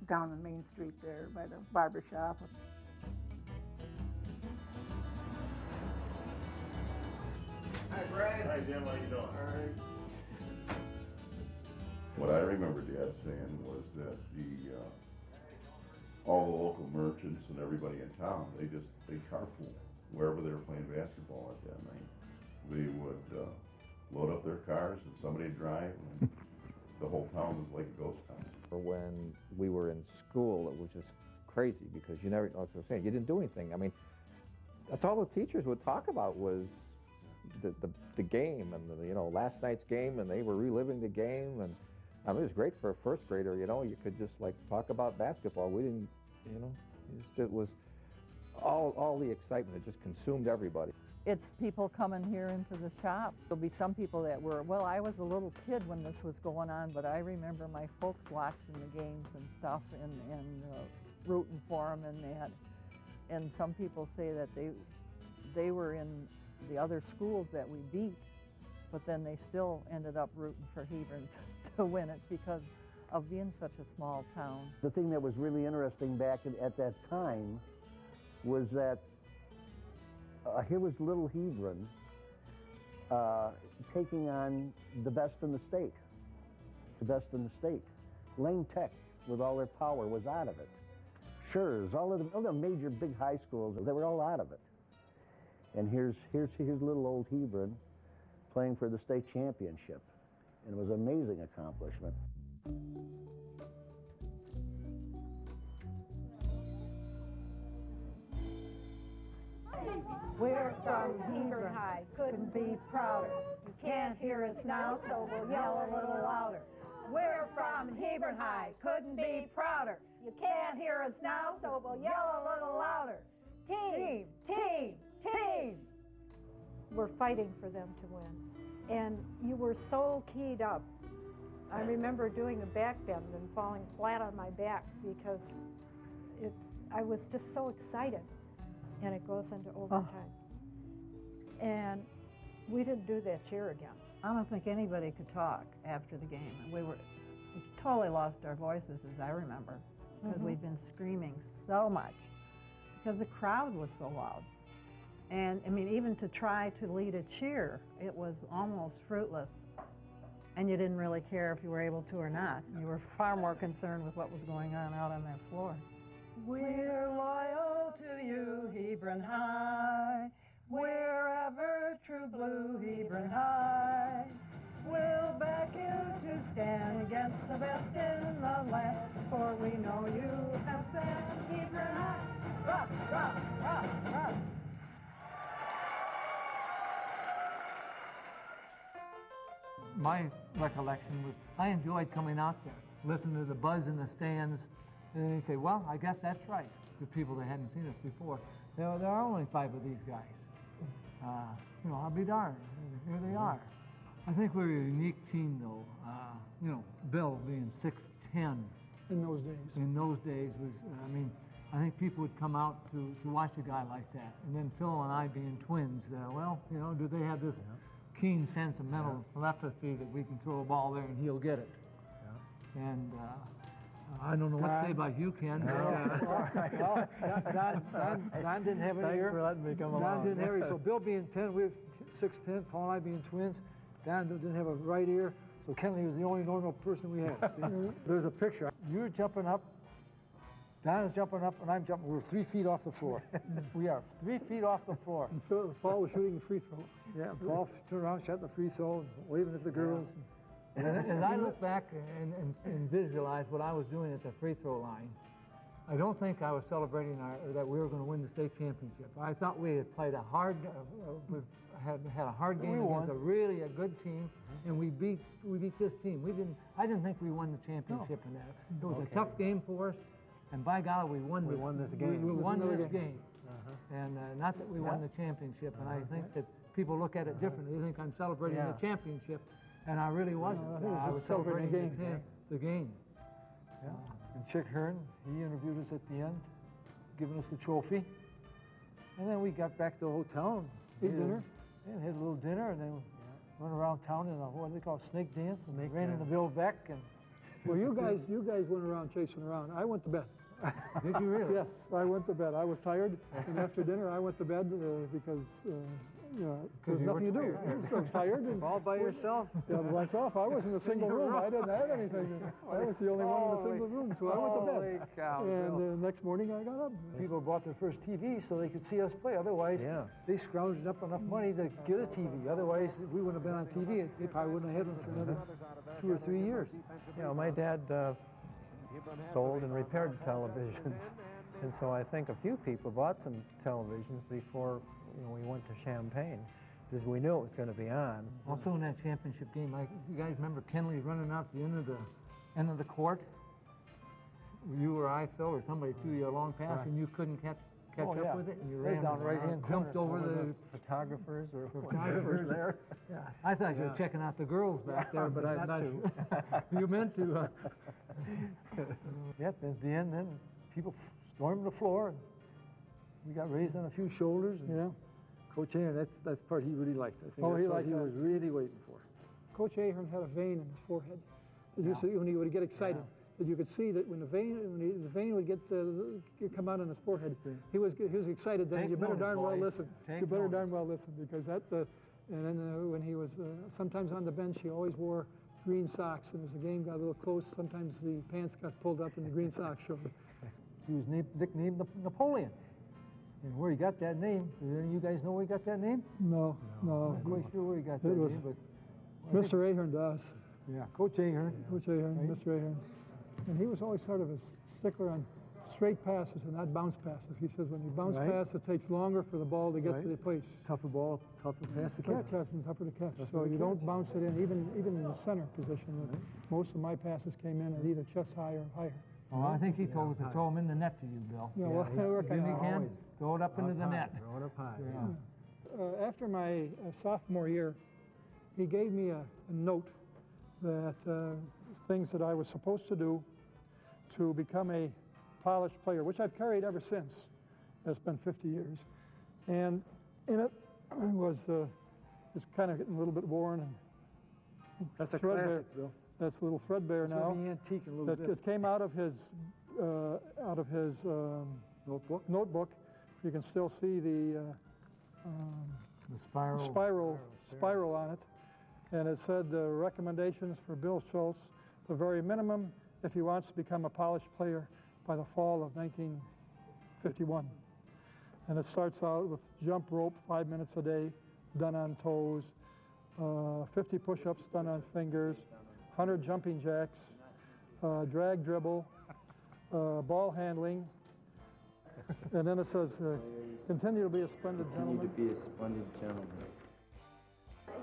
down on Main Street there by the barber shop. Hi, Brad. Hi, Jim. How you doing? All right. What I remember Dad saying was that all the local merchants and everybody in town, they carpool wherever they were playing basketball at that night. They would load up their cars and somebody would drive, and the whole town was like a ghost town. When we were in school, it was just crazy because you never, like I was saying, you didn't do anything. I mean, that's all the teachers would talk about was the game and the, last night's game, and they were reliving the game, and I mean, it was great for a first grader. You could just like talk about basketball. We didn't, it was all the excitement. It just consumed everybody. It's people coming here into the shop. There'll be some people that were, well, I was a little kid when this was going on, but I remember my folks watching the games and stuff and rooting for them and that. And some people say that they were in the other schools that we beat, but then they still ended up rooting for Hebron to win it because of being such a small town. The thing that was really interesting back at that time was that here was little Hebron taking on the best in the state. The best in the state. Lane Tech, with all their power, was out of it. Schurz, all the major big high schools, they were all out of it. And here's little old Hebron playing for the state championship. And it was an amazing accomplishment. We're from Hebron High, couldn't be prouder. You can't hear us now, so we'll yell a little louder. We're from Hebron High, couldn't be prouder. You can't hear us now, so we'll yell a little louder. Team, team, team. We're fighting for them to win. And you were so keyed up. I remember doing a back bend and falling flat on my back because I was just so excited. And it goes into overtime. And we didn't do that cheer again. I don't think anybody could talk after the game. We totally lost our voices, as I remember, because we'd been screaming so much because the crowd was so loud. And I mean, even to try to lead a cheer, it was almost fruitless. And you didn't really care if you were able to or not. You were far more concerned with what was going on out on that floor. We're loyal to you, Hebron High. Wherever true blue, Hebron High. We'll back you to stand against the best in the land. For we know you have said Hebron High. Rock, rock, rock, rock. My recollection was I enjoyed coming out there, listening to the buzz in the stands, and then you say, well, I guess that's right, to people that hadn't seen us before. There are only 5 of these guys. I'll be darned, here they are. I think we're a unique team, though. Bill being 6'10". In those days. In those days was, I think people would come out to watch a guy like that. And then Phil and I being twins, do they have this keen sense of mental telepathy that we can throw a ball there and he'll get it? Yeah. And I don't know what to say about you, Ken. Don didn't have any ear. Thanks for letting me come along. Don didn't have any. So Bill being 10, we were 6'10", Paul and I being twins. Don didn't have a right ear, so Kenley was the only normal person we had. See? There's a picture. You were jumping up Donna's jumping up and I'm jumping. We're 3 feet off the floor. We are 3 feet off the floor. And so Paul was shooting the free throw. Yeah, Paul turned around, shot the free throw, waving at the girls. And as I look back and visualize what I was doing at the free throw line, I don't think I was celebrating that we were going to win the state championship. I thought we had played a hard, had a hard game against a good team, and we beat this team. I didn't think we won the championship in that. It was a tough game for us, and by golly, we won this game. We won this game. And not that we won the championship, and I think that people look at it differently. They think I'm celebrating the championship, and I really wasn't. I was celebrating the game. Yeah. And Chick Ahern, he interviewed us at the end, giving us the trophy. And then we got back to the hotel and ate dinner. And had a little dinner, and then went around town in a, what do they call it, snake dance, and ran into Bill Veck. And well, you guys went around chasing around. I went to bed. Did you really? Yes, I went to bed. I was tired, and after dinner I went to bed because there's nothing to do. So I was tired. And all by yourself? Yeah, by myself. I was in a single room. I didn't have anything. I was the only one in a single room, so I went to bed. Holy cow, and the next morning I got up. People bought their first TV so they could see us play. Otherwise, they scrounged up enough money to get a TV. Otherwise, if we wouldn't have been on TV, they probably wouldn't have had us for another 2 or 3 years. You know, my dad sold and repaired televisions, and so I think a few people bought some televisions before we went to Champaign, because we knew it was going to be on. Also in that championship game, you guys remember Kenley running out the end of the court? You or I, Phil, or somebody threw you a long pass and you couldn't catch up with it, and you ran down right hand, jumped over the photographers there. Yeah, I thought you were checking out the girls back there, but I'm not sure. You meant to. Yep, at the end, then people stormed the floor, and we got raised on a few shoulders. And Coach Ahern, that's the part he really liked. I think that's what he was really waiting for. Coach Ahern had a vein in his forehead. When he would get excited, that you could see that when the vein would come out on his forehead, he was excited. Then you better darn well listen. You better darn well listen, because and then when he was sometimes on the bench, he always wore green socks, and as the game got a little close, sometimes the pants got pulled up and the green socks showed. He was nicknamed Napoleon. And where he got that name, do any of you guys know where he got that name? No. I'm not quite sure where he got that name, but Mr. Ahern does. Yeah, Coach Ahern. Coach Ahern, right? Mr. Ahern. And he was always sort of a stickler on straight passes and not bounce passes. He says when you bounce pass, it takes longer for the ball to get to the place. Tougher ball, tougher pass to catch. And tougher to catch. So you don't bounce it in, even in the center position. Most of my passes came in at either chest high or higher. Well, I think he told us to throw them in the net to you, Bill. Yeah, well, you can throw it up into the net. Throw it up high. After my sophomore year, he gave me a note that things that I was supposed to do to become a polished player, which I've carried ever since. It's been 50 years. And in it was, it's kind of getting a little bit worn. And that's a classic, Bill. That's a little threadbare now. Antique a little bit. It came out of his notebook. You can still see the spiral on it. And it said recommendations for Bill Schultz, the very minimum if he wants to become a polished player by the fall of 1951. And it starts out with jump rope, 5 minutes a day, done on toes, 50 push-ups done on fingers, 100 jumping jacks, drag dribble, ball handling, and then it says, continue to be a splendid gentleman. Continue to be a splendid gentleman.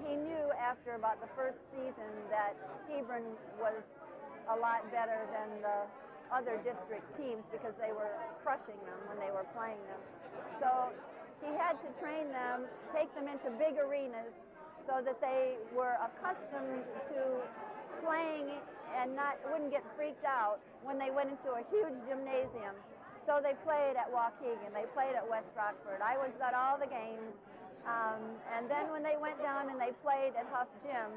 He knew after about the first season that Hebron was a lot better than the other district teams because they were crushing them when they were playing them. So he had to train them, take them into big arenas so that they were accustomed to playing and wouldn't get freaked out when they went into a huge gymnasium. So they played at Waukegan, they played at West Rockford. I was at all the games. And then when they went down and they played at Huff Gym,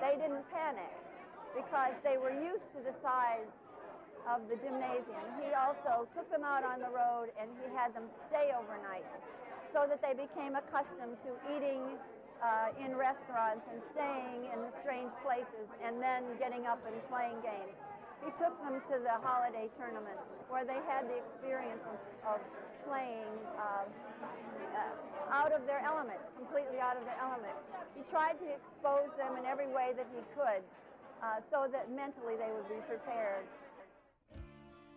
they didn't panic because they were used to the size of the gymnasium. He also took them out on the road and he had them stay overnight so that they became accustomed to eating in restaurants and staying in the strange places and then getting up and playing games. He took them to the holiday tournaments where they had the experience of playing out of their element, completely out of their element. He tried to expose them in every way that he could so that mentally they would be prepared.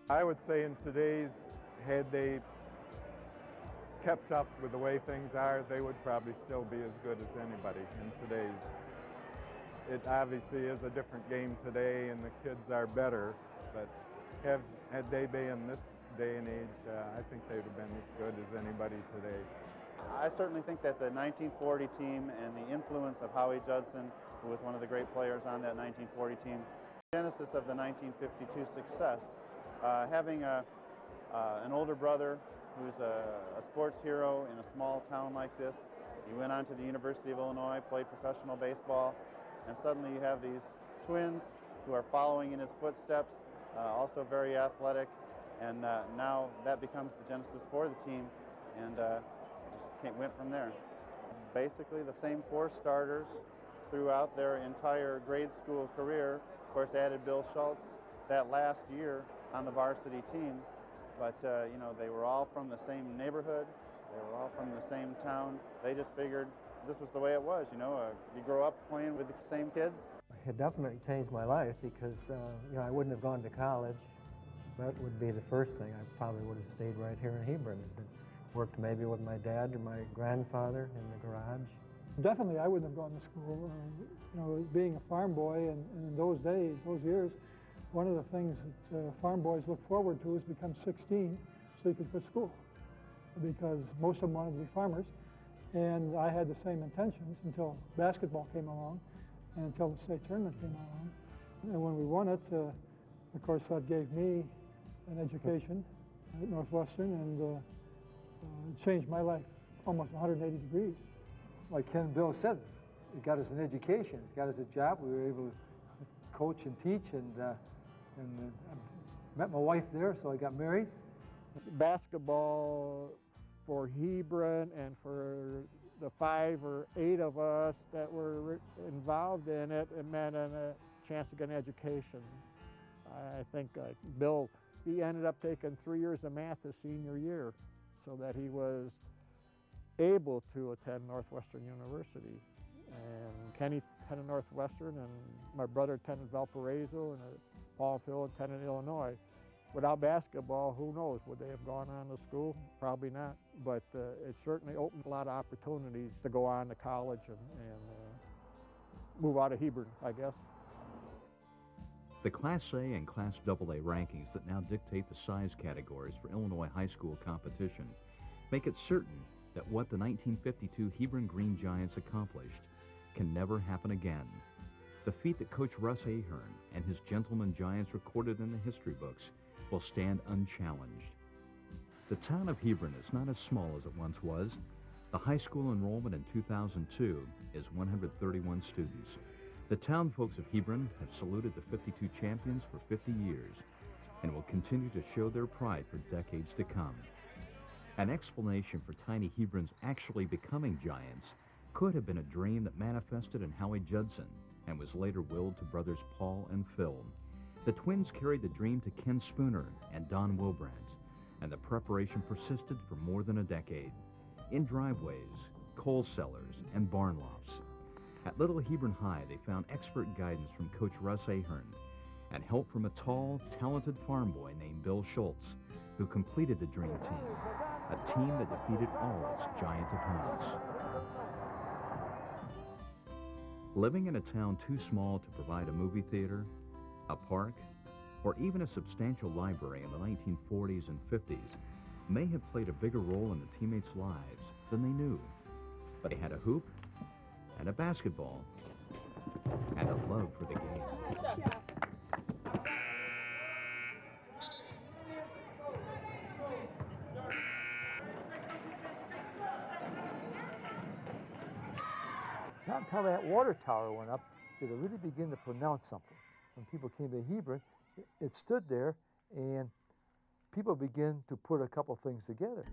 I would say in today's, had they kept up with the way things are, they would probably still be as good as anybody in today's. It obviously is a different game today and the kids are better, but had they been in this day and age, I think they would have been as good as anybody today. I certainly think that the 1940 team and the influence of Howie Judson, who was one of the great players on that 1940 team, genesis of the 1952 success, having an older brother who's a sports hero in a small town like this. He went on to the University of Illinois, played professional baseball, and suddenly you have these twins who are following in his footsteps, also very athletic, and now that becomes the genesis for the team, and just went from there. Basically the same four starters throughout their entire grade school career. Of course, added Bill Schultz that last year on the varsity team, but you know, they were all from the same neighborhood, they were all from the same town. They just figured this was the way it was, you know, you grow up playing with the same kids. It definitely changed my life because you know, I wouldn't have gone to college. That would be the first thing. I probably would have stayed right here in Hebron. Worked maybe with my dad or my grandfather in the garage. Definitely, I wouldn't have gone to school. You know, being a farm boy, and in those days, those years, one of the things that farm boys look forward to is become 16 so you could quit school, because most of them wanted to be farmers. And I had the same intentions until basketball came along and until the state tournament came along. And when we won it, of course, that gave me an education at Northwestern, and it changed my life almost 180 degrees. Like Ken Bill said, it got us an education, it got us a job. We were able to coach and teach, and I met my wife there, so I got married. Basketball for Hebron and for the 5 or 8 of us that were involved in it, it meant a chance to get an education. I think Bill, he ended up taking 3 years of math his senior year so that he was able to attend Northwestern University. And Kenny attended Northwestern, and my brother attended Valparaiso, and Paul and Phil attended Illinois. Without basketball, who knows? Would they have gone on to school? Probably not. But it certainly opened a lot of opportunities to go on to college and move out of Hebron, I guess. The Class A and Class AA rankings that now dictate the size categories for Illinois high school competition make it certain that what the 1952 Hebron Green Giants accomplished can never happen again. The feat that Coach Russ Ahern and his Gentleman Giants recorded in the history books will stand unchallenged. The town of Hebron is not as small as it once was. The high school enrollment in 2002 is 131 students. The town folks of Hebron have saluted the 52 champions for 50 years and will continue to show their pride for decades to come. An explanation for tiny Hebrons actually becoming giants could have been a dream that manifested in Howie Judson and was later willed to brothers Paul and Phil. The twins carried the dream to Ken Spooner and Don Wilbrandt, and the preparation persisted for more than a decade. In driveways, coal cellars, and barn lofts. At Little Hebron High, they found expert guidance from Coach Russ Ahern and help from a tall, talented farm boy named Bill Schultz, who completed the dream team, a team that defeated all its giant opponents. Living in a town too small to provide a movie theater, a park, or even a substantial library in the 1940s and 50s may have played a bigger role in the teammates' lives than they knew. But they had a hoop, and a basketball, and a love for the game. Not until that water tower went up did it really begin to pronounce something. When people came to Hebron, it stood there, and people began to put a couple things together.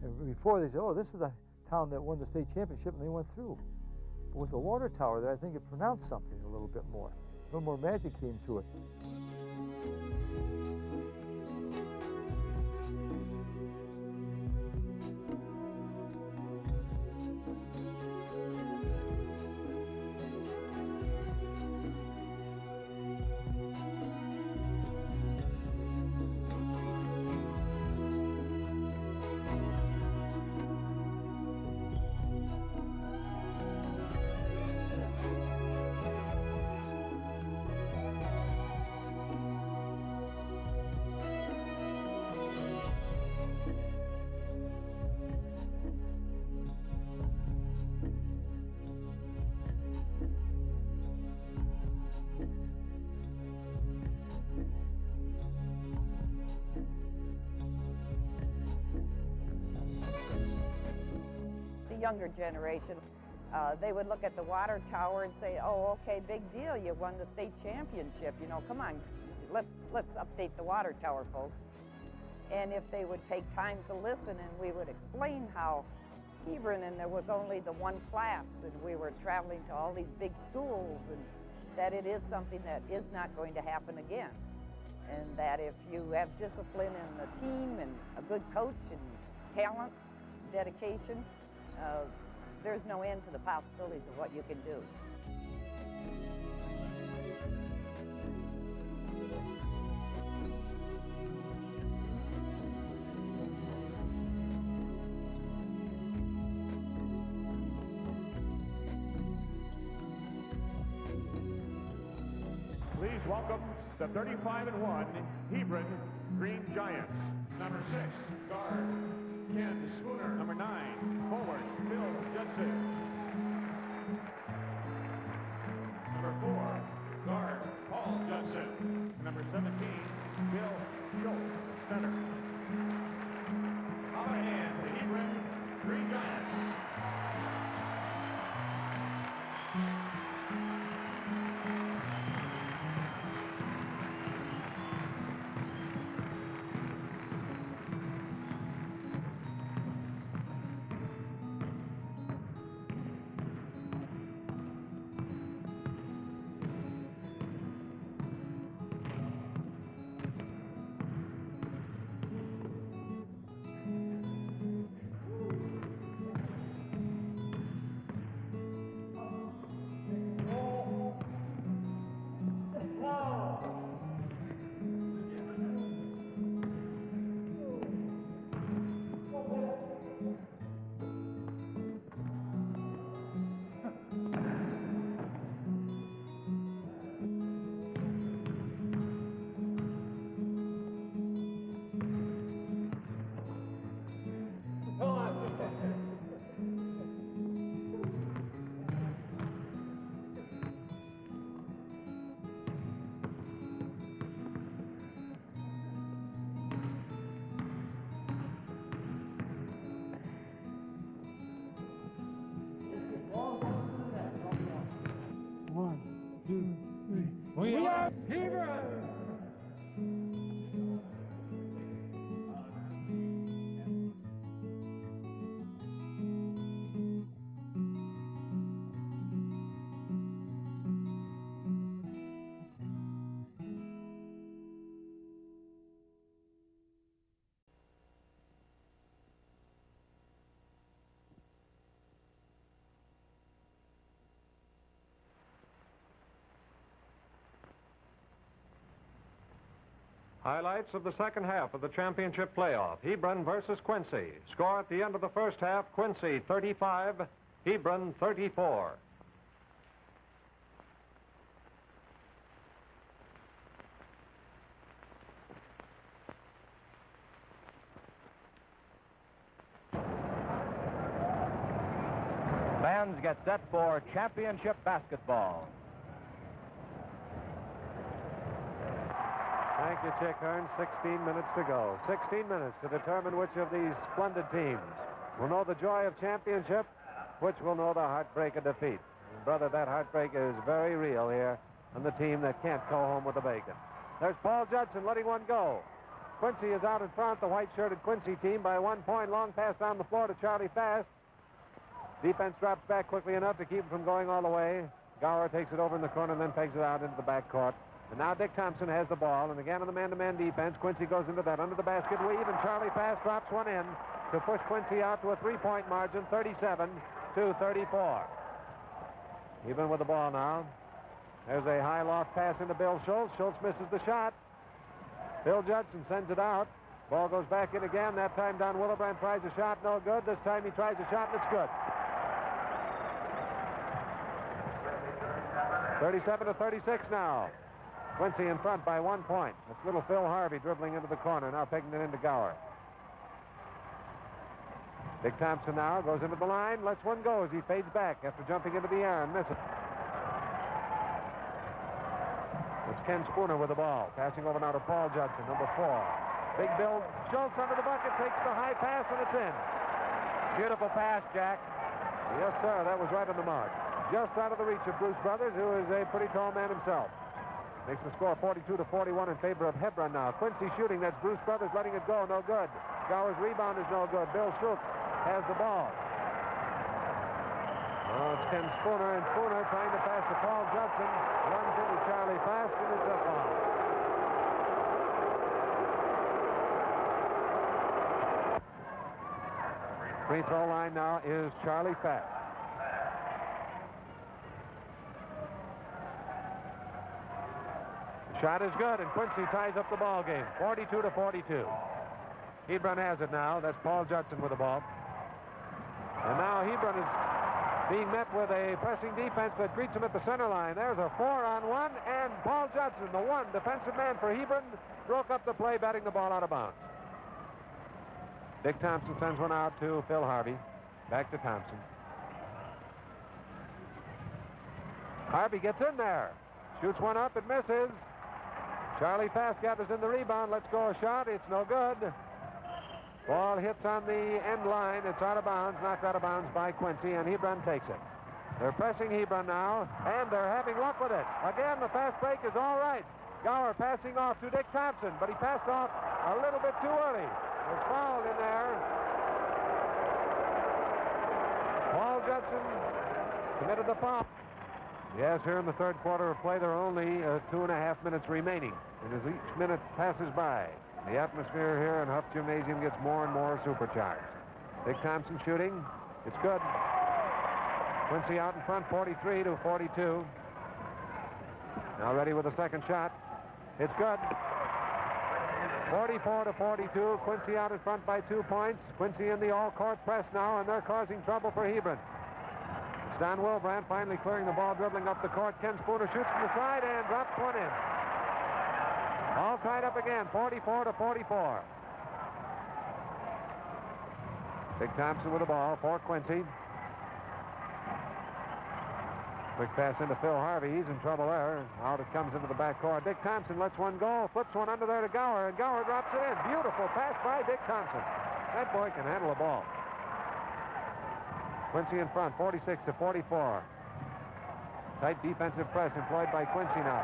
And before they said, oh, this is the town that won the state championship, and they went through. But with the water tower there, I think it pronounced something a little bit more. A little more magic came to it. younger generation. They would look at the water tower and say, oh, okay, big deal, you won the state championship, you know, come on, let's update the water tower, folks. And if they would take time to listen and we would explain how Hebron, and there was only the one class, and we were traveling to all these big schools, and that it is something that is not going to happen again. And that if you have discipline in the team and a good coach and talent, dedication, there's no end to the possibilities of what you can do. Please welcome the 35-1 Hebron Green Giants. Number 6, guard Ken Spooner. Number 9, forward Phil Judson. Number 4, guard Paul Judson. Number 17, Bill Schultz, center. Other hand for Hebron Green Giants. We are Hebron! Highlights of the second half of the championship playoff. Hebron versus Quincy. Score at the end of the first half, Quincy 35, Hebron 34. Fans get set for championship basketball. Thank you, Chick Hearn. 16 minutes to go. 16 minutes to determine which of these splendid teams will know the joy of championship, which will know the heartbreak of defeat. And brother, that heartbreak is very real here on the team that can't go home with the bacon. There's Paul Judson letting one go. Quincy is out in front, the white-shirted Quincy team, by 1 point. Long pass down the floor to Charlie Fast. Defense drops back quickly enough to keep him from going all the way. Gower takes it over in the corner and then pegs it out into the backcourt. And now Dick Thompson has the ball, and again on the man-to-man defense, Quincy goes into that under the basket weave, and Charlie Fast drops one in to push Quincy out to a three-point margin, 37-34. Even with the ball now. There's a high loft pass into Bill Schultz. Schultz misses the shot. Bill Judson sends it out. Ball goes back in again. That time Don Willebrand tries a shot, no good. This time he tries a shot, and it's good. 37-36 now. Quincy in front by 1 point. That's little Phil Harvey dribbling into the corner, now pegging it into Gower. Dick Thompson now goes into the line, lets one go as he fades back after jumping into the air and misses. It's Ken Spooner with the ball, passing over now to Paul Judson, number 4. Big Bill Schultz under the bucket, takes the high pass, and it's in. Beautiful pass, Jack. Yes, sir, that was right on the mark. Just out of the reach of Bruce Brothers, who is a pretty tall man himself. Makes the score 42-41 in favor of Hebron now. Quincy shooting, that's Bruce Brothers letting it go, no good. Gower's rebound is no good. Bill Schultz has the ball. Oh, it's Ken Spooner, and Spooner trying to pass to Paul Judson. Runs into Charlie Fast, and it's a foul. Free throw line now is Charlie Fast. Shot is good, and Quincy ties up the ball game, 42-42. Hebron has it now. That's Paul Judson with the ball. And now Hebron is being met with a pressing defense that greets him at the center line. There's a 4-on-1, and Paul Judson, the one defensive man for Hebron, broke up the play, batting the ball out of bounds. Dick Thompson sends one out to Phil Harvey. Back to Thompson. Harvey gets in there. Shoots one up, it misses. Charlie Fast gathers in the rebound. Let's go a shot. It's no good. Ball hits on the end line. It's out of bounds, knocked out of bounds by Quincy, and Hebron takes it. They're pressing Hebron now, and they're having luck with it. Again, the fast break is all right. Gower passing off to Dick Thompson, but he passed off a little bit too early. Was fouled in there. Paul Judson committed the foul. Yes, here in the third quarter of play, there are only 2.5 minutes remaining. And as each minute passes by, the atmosphere here in Huff Gymnasium gets more and more supercharged. Dick Thompson shooting. It's good. Quincy out in front, 43-42. Now ready with a second shot. It's good. 44-42. Quincy out in front by 2 points. Quincy in the all-court press now, and they're causing trouble for Hebron. It's Don Wilbrandt finally clearing the ball, dribbling up the court. Ken Spooner shoots from the side and drops one in. All tied up again, 44-44. Dick Thompson with the ball for Quincy. Quick pass into Phil Harvey. He's in trouble there. Out it comes into the backcourt. Dick Thompson lets one go, flips one under there to Gower, and Gower drops it in. Beautiful pass by Dick Thompson. That boy can handle a ball. Quincy in front, 46-44. Tight defensive press employed by Quincy now.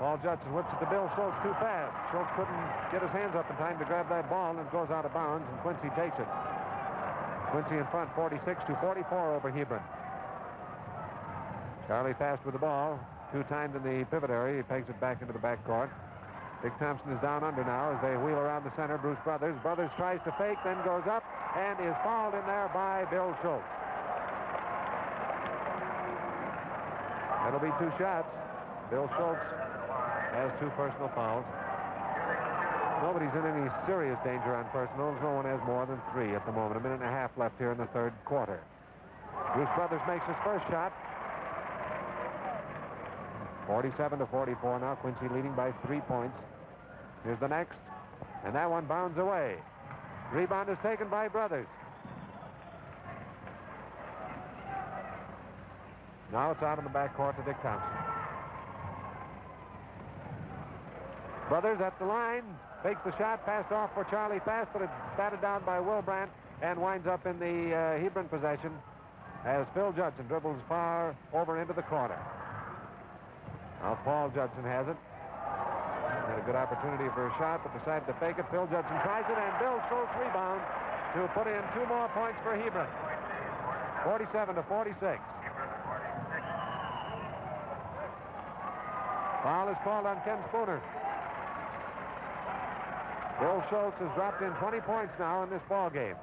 Paul Judson whips it to Bill Schultz too fast. Schultz couldn't get his hands up in time to grab that ball, and it goes out of bounds, and Quincy takes it. Quincy in front, 46-44 over Hebron. Charlie Fast with the ball. Two-timed in the pivot area. He pegs it back into the backcourt. Dick Thompson is down under now as they wheel around the center. Bruce Brothers. Brothers tries to fake, then goes up, and is fouled in there by Bill Schultz. That'll be two shots. Bill Schultz has two personal fouls. Nobody's in any serious danger on personals. No one has more than three at the moment. 1.5 minutes left here in the third quarter. Bruce Brothers makes his first shot. 47-44 now. Quincy leading by 3 points. Here's the next. And that one bounds away. Rebound is taken by Brothers. Now it's out in the backcourt to Dick Thompson. Brothers at the line. Fakes the shot, passed off for Charlie Fast, but it's batted down by Wilbrandt and winds up in the Hebron possession as Phil Judson dribbles far over into the corner. Now Paul Judson has it. Had a good opportunity for a shot, but decided to fake it. Phil Judson tries it, and Bill Schultz rebounds to put in 2 more points for Hebron. 47-46. Foul is called on Ken Spooner. Bill Schultz has dropped in 20 points now in this ball game.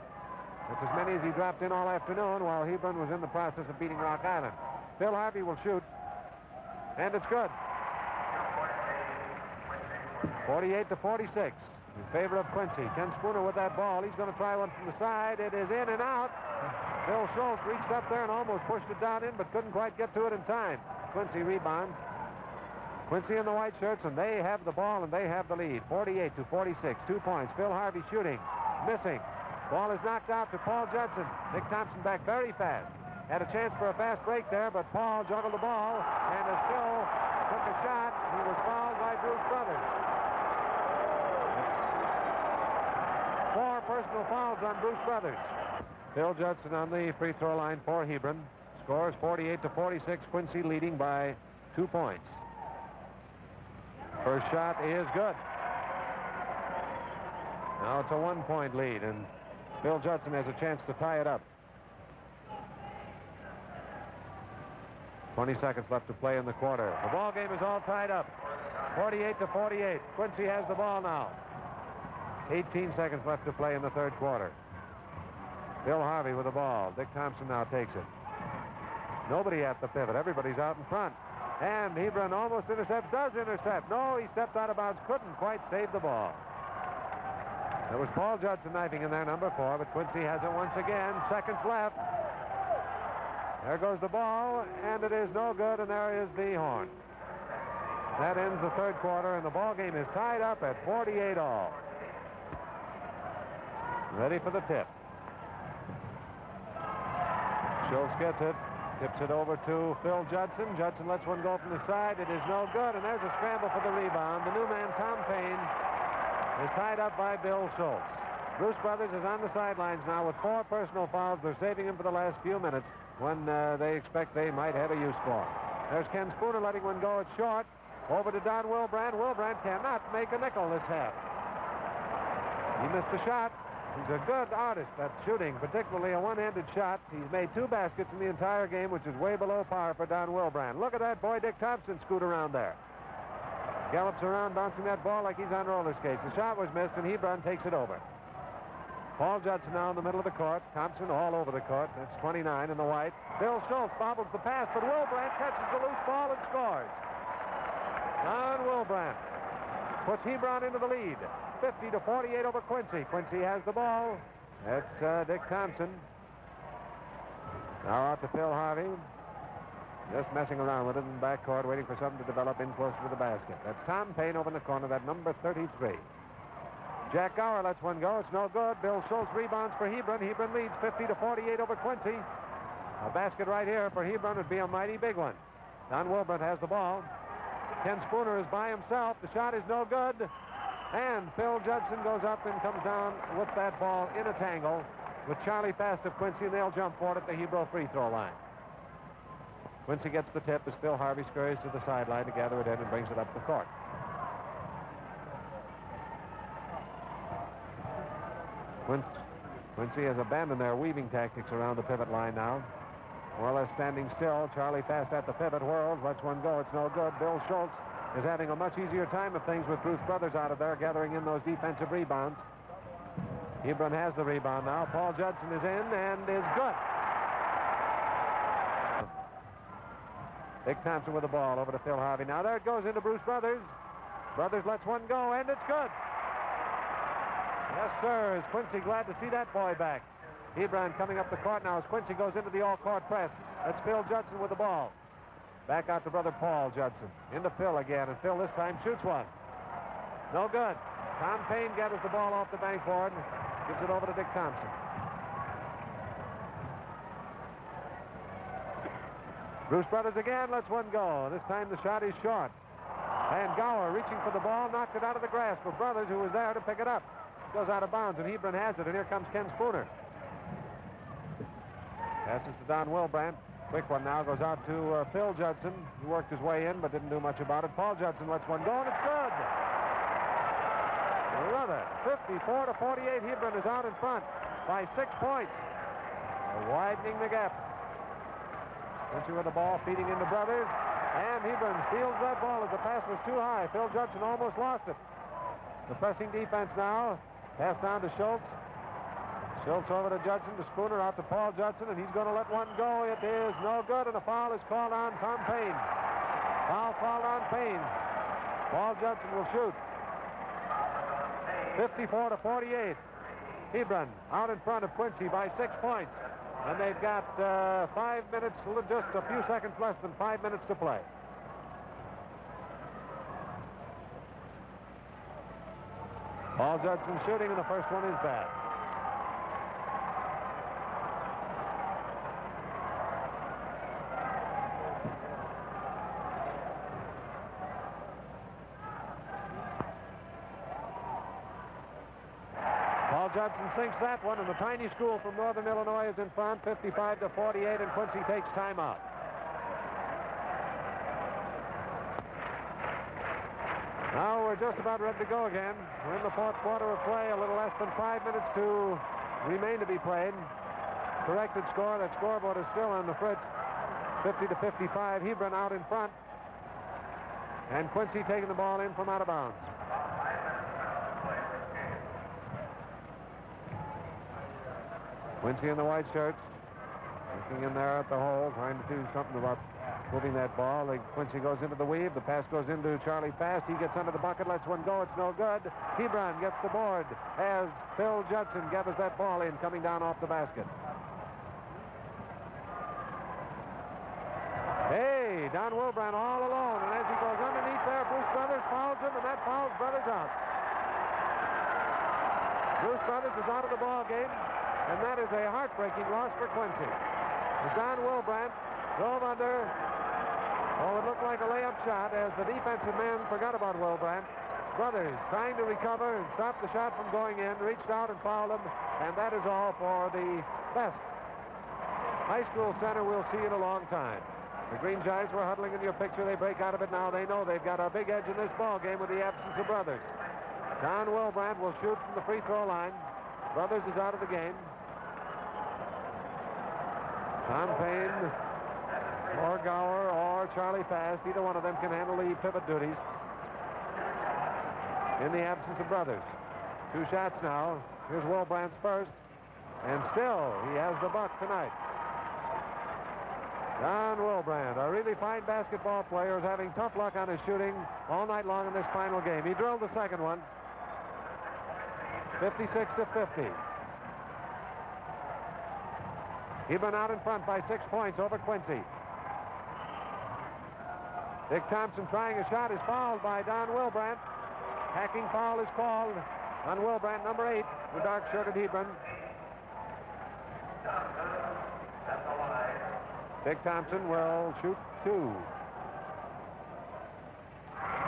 That's as many as he dropped in all afternoon while Hebron was in the process of beating Rock Island. Phil Harvey will shoot, and it's good. 48-46 in favor of Quincy. Ken Spooner with that ball. He's going to try one from the side. It is in and out. Bill Schultz reached up there and almost pushed it down in, but couldn't quite get to it in time. Quincy rebounds. Quincy in the white shirts, and they have the ball, and they have the lead. 48-46, 2 points. Phil Harvey shooting, missing. Ball is knocked out to Paul Judson. Dick Thompson back very fast. Had a chance for a fast break there, but Paul juggled the ball, and still took a shot. He was fouled by Bruce Brothers. 4 personal fouls on Bruce Brothers. Phil Judson on the free throw line for Hebron. Scores 48-46, Quincy leading by 2 points. First shot is good. Now it's a 1-point lead, and Phil Judson has a chance to tie it up. 20 seconds left to play in the quarter. The ball game is all tied up. 48-48. Quincy has the ball now. 18 seconds left to play in the third quarter. Bill Harvey with the ball. Dick Thompson now takes it. Nobody at the pivot. Everybody's out in front. And Hebron almost intercepts, does intercept. No, he stepped out of bounds, couldn't quite save the ball. There was Paul Judson knifing in there, number 4, but Quincy has it once again. Seconds left. There goes the ball, and it is no good, and there is the horn. That ends the third quarter, and the ball game is tied up at 48 all. Ready for the tip. Schultz gets it. Tips it over to Phil Judson. Judson lets one go from the side. It is no good, and there's a scramble for the rebound. The new man, Tom Payne, is tied up by Bill Schultz. Bruce Brothers is on the sidelines now with 4 personal fouls. They're saving him for the last few minutes when they expect they might have a use for him. There's Ken Spooner letting one go. It's short. Over to Don Wilbrand. Wilbrand cannot make a nickel this half. He missed a shot. He's a good artist at shooting, particularly a one-handed shot. He's made 2 baskets in the entire game, which is way below par for Don Wilbrand. Look at that boy, Dick Thompson, scoot around there. Gallops around, bouncing that ball like he's on roller skates. The shot was missed, and Hebron takes it over. Paul Judson now in the middle of the court. Thompson all over the court. That's 29 in the white. Bill Schultz bobbles the pass, but Wilbrand catches the loose ball and scores. Don Wilbrand puts Hebron into the lead. 50-48 over Quincy. Quincy has the ball. That's Dick Thompson. Now out to Phil Harvey. Just messing around with it in the backcourt, waiting for something to develop in close to the basket. That's Tom Payne over in the corner, that number 33. Jack Gower lets one go. It's no good. Bill Schultz rebounds for Hebron. Hebron leads 50-48 over Quincy. A basket right here for Hebron would be a mighty big one. Don Wilbrand has the ball. Ken Spooner is by himself. The shot is no good. And Phil Judson goes up and comes down with that ball in a tangle with Charlie Fast of Quincy, and they'll jump for it at the Hebron free throw line. Quincy gets the tip as Phil Harvey scurries to the sideline to gather it in and brings it up the court. Quincy has abandoned their weaving tactics around the pivot line now. More or less standing still. Charlie Fast at the pivot, whirls, lets one go. It's no good. Bill Schultz is having a much easier time of things with Bruce Brothers out of there, gathering in those defensive rebounds. Hebron has the rebound now. Paul Judson is in and is good. Dick Thompson with the ball over to Phil Harvey. Now there it goes into Bruce Brothers. Brothers lets one go, and it's good. Yes, sir. Is Quincy glad to see that boy back. Hebron coming up the court now as Quincy goes into the all-court press. That's Phil Judson with the ball. Back out to brother Paul Judson. Into Phil again, and Phil this time shoots one. No good. Tom Payne gathers the ball off the bankboard, gives it over to Dick Thompson. Bruce Brothers again lets one go. This time the shot is short. And Gower, reaching for the ball, knocks it out of the grasp of Brothers, who was there to pick it up. Goes out of bounds, and Hebron has it, and here comes Ken Spooner. Passes to Don Wilbrand. Quick one now goes out to Phil Judson. He worked his way in, but didn't do much about it. Paul Judson lets one go, and it's good. Another 54-48. Hebron is out in front by 6 points. They're widening the gap. Quincy with the ball, feeding into Brothers, and Hebron steals that ball as the pass was too high. Phil Judson almost lost it. The pressing defense now. Pass down to Schultz. Schultz over to Judson, to Spooner, out to Paul Judson, and he's going to let one go. It is no good, and a foul is called on Tom Payne. Foul called on Payne. Paul Judson will shoot. 54-48. Hebron out in front of Quincy by 6 points. And they've got 5 minutes, just a few seconds less than 5 minutes to play. Paul Judson shooting, and the first one is bad. Paul Judson sinks that one, and the tiny school from Northern Illinois is in front, 55-48, and Quincy takes timeout. Now we're just about ready to go again. We're in the fourth quarter of play, a little less than 5 minutes to remain to be played. Corrected score, that scoreboard is still on the fritz, 50-55, Hebron out in front. And Quincy taking the ball in from out of bounds. Quincy in the white shirts, looking in there at the hole, trying to do something about moving that ball. Quincy goes into the weave. The pass goes into Charlie Fast. He gets under the bucket, lets one go. It's no good. Hebron gets the board as Phil Judson gathers that ball in, coming down off the basket. Hey, Don Wilbrand all alone, and as he goes underneath there, Bruce Brothers fouls him, and that fouls Brothers out. Bruce Brothers is out of the ball game. And that is a heartbreaking loss for Quincy. As Don Wilbrand drove under, it looked like a layup shot as the defensive man forgot about Wilbrand. Brothers trying to recover and stop the shot from going in, reached out and fouled him, and that is all for the best high school center we'll see in a long time. The Green Giants were huddling in your picture. They break out of it now. They know they've got a big edge in this ball game with the absence of Brothers. Don Wilbrand will shoot from the free throw line. Brothers is out of the game. Tom Payne, or Gower, or Charlie Fast, either one of them can handle the pivot duties in the absence of Brothers. 2 shots now. Here's Wilbrand's first, and still he has the buck tonight. Don Wilbrand, a really fine basketball player, is having tough luck on his shooting all night long in this final game. He drilled the second one, 56-50. Hebron out in front by 6 points over Quincy. Dick Thompson trying a shot is fouled by Don Wilbrand. Hacking foul is called on Wilbrand, number 8, the dark-shirted Hebron. Dick Thompson will shoot 2.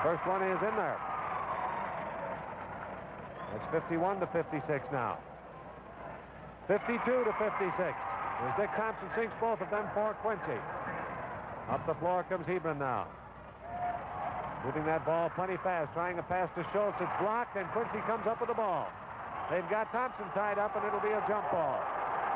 First one is in there. It's 51-56 now. 52-56. As Dick Thompson sinks both of them for Quincy. Up the floor comes Hebron now. Moving that ball plenty fast, trying a pass to Schultz. It's blocked, and Quincy comes up with the ball. They've got Thompson tied up, and it'll be a jump ball.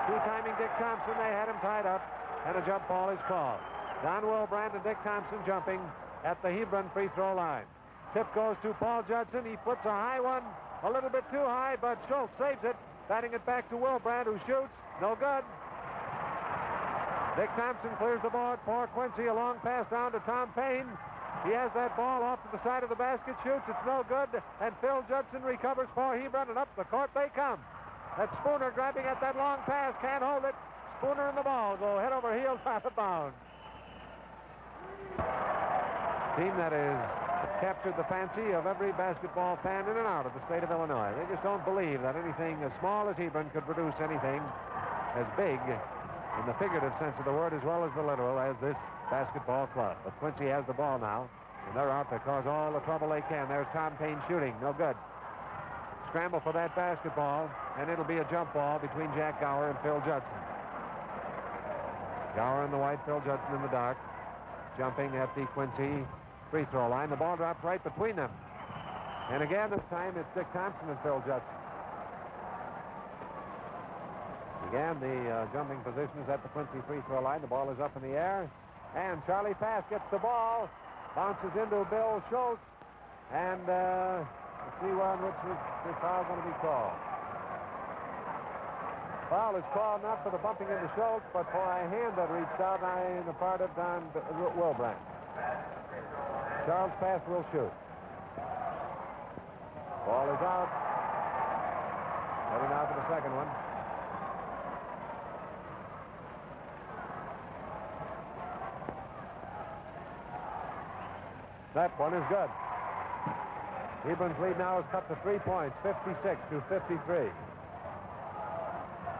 Two-timing Dick Thompson, they had him tied up, and a jump ball is called. Don Wilbrand and Dick Thompson jumping at the Hebron free throw line. Tip goes to Paul Judson. He puts a high one, a little bit too high, but Schultz saves it, batting it back to Wilbrand, who shoots. No good. Dick Thompson clears the board for Quincy. A long pass down to Tom Payne. He has that ball off to the side of the basket, shoots. It's no good. And Phil Judson recovers for Hebron, and up the court they come. That's Spooner grabbing at that long pass. Can't hold it. Spooner and the ball go head over heels out of bounds. Team that has captured the fancy of every basketball fan in and out of the state of Illinois. They just don't believe that anything as small as Hebron could produce anything as big in the figurative sense of the word as well as the literal as this basketball club. But Quincy has the ball now, and they're out to cause all the trouble they can. There's Tom Payne shooting. No good. Scramble for that basketball, and it'll be a jump ball between Jack Gower and Phil Judson. Gower in the white, Phil Judson in the dark. Jumping at the Quincy free throw line. The ball drops right between them. And again, this time it's Dick Thompson and Phil Judson. Again, the jumping position is at the Quincy free throw line. The ball is up in the air. And Charlie Fast gets the ball. Bounces into Bill Schultz. And let's see on which is foul going to be called. Foul is called not for the bumping into Schultz, but for a hand that reached out in the part of Don Wilbrand. Charles Fast will shoot. Ball is out. Ready now for the second one. That one is good. Hebron's lead now is cut to 3 points, 56-53.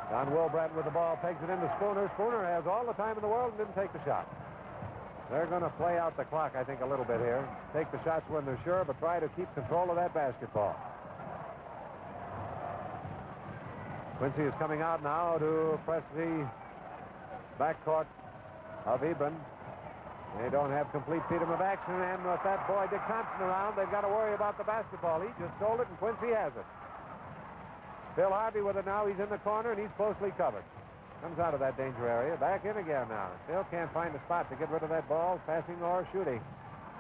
Don Wilbrand with the ball, pegs it into Spooner. Spooner has all the time in the world and didn't take the shot. They're going to play out the clock, I think, a little bit here. Take the shots when they're sure, but try to keep control of that basketball. Quincy is coming out now to press the backcourt of Hebron. They don't have complete freedom of action, and with that boy Dick Thompson around, they've got to worry about the basketball. He just stole it, and Quincy has it. Phil Harvey with it now. He's in the corner, and he's closely covered. Comes out of that danger area. Back in again now. Phil can't find a spot to get rid of that ball, passing or shooting.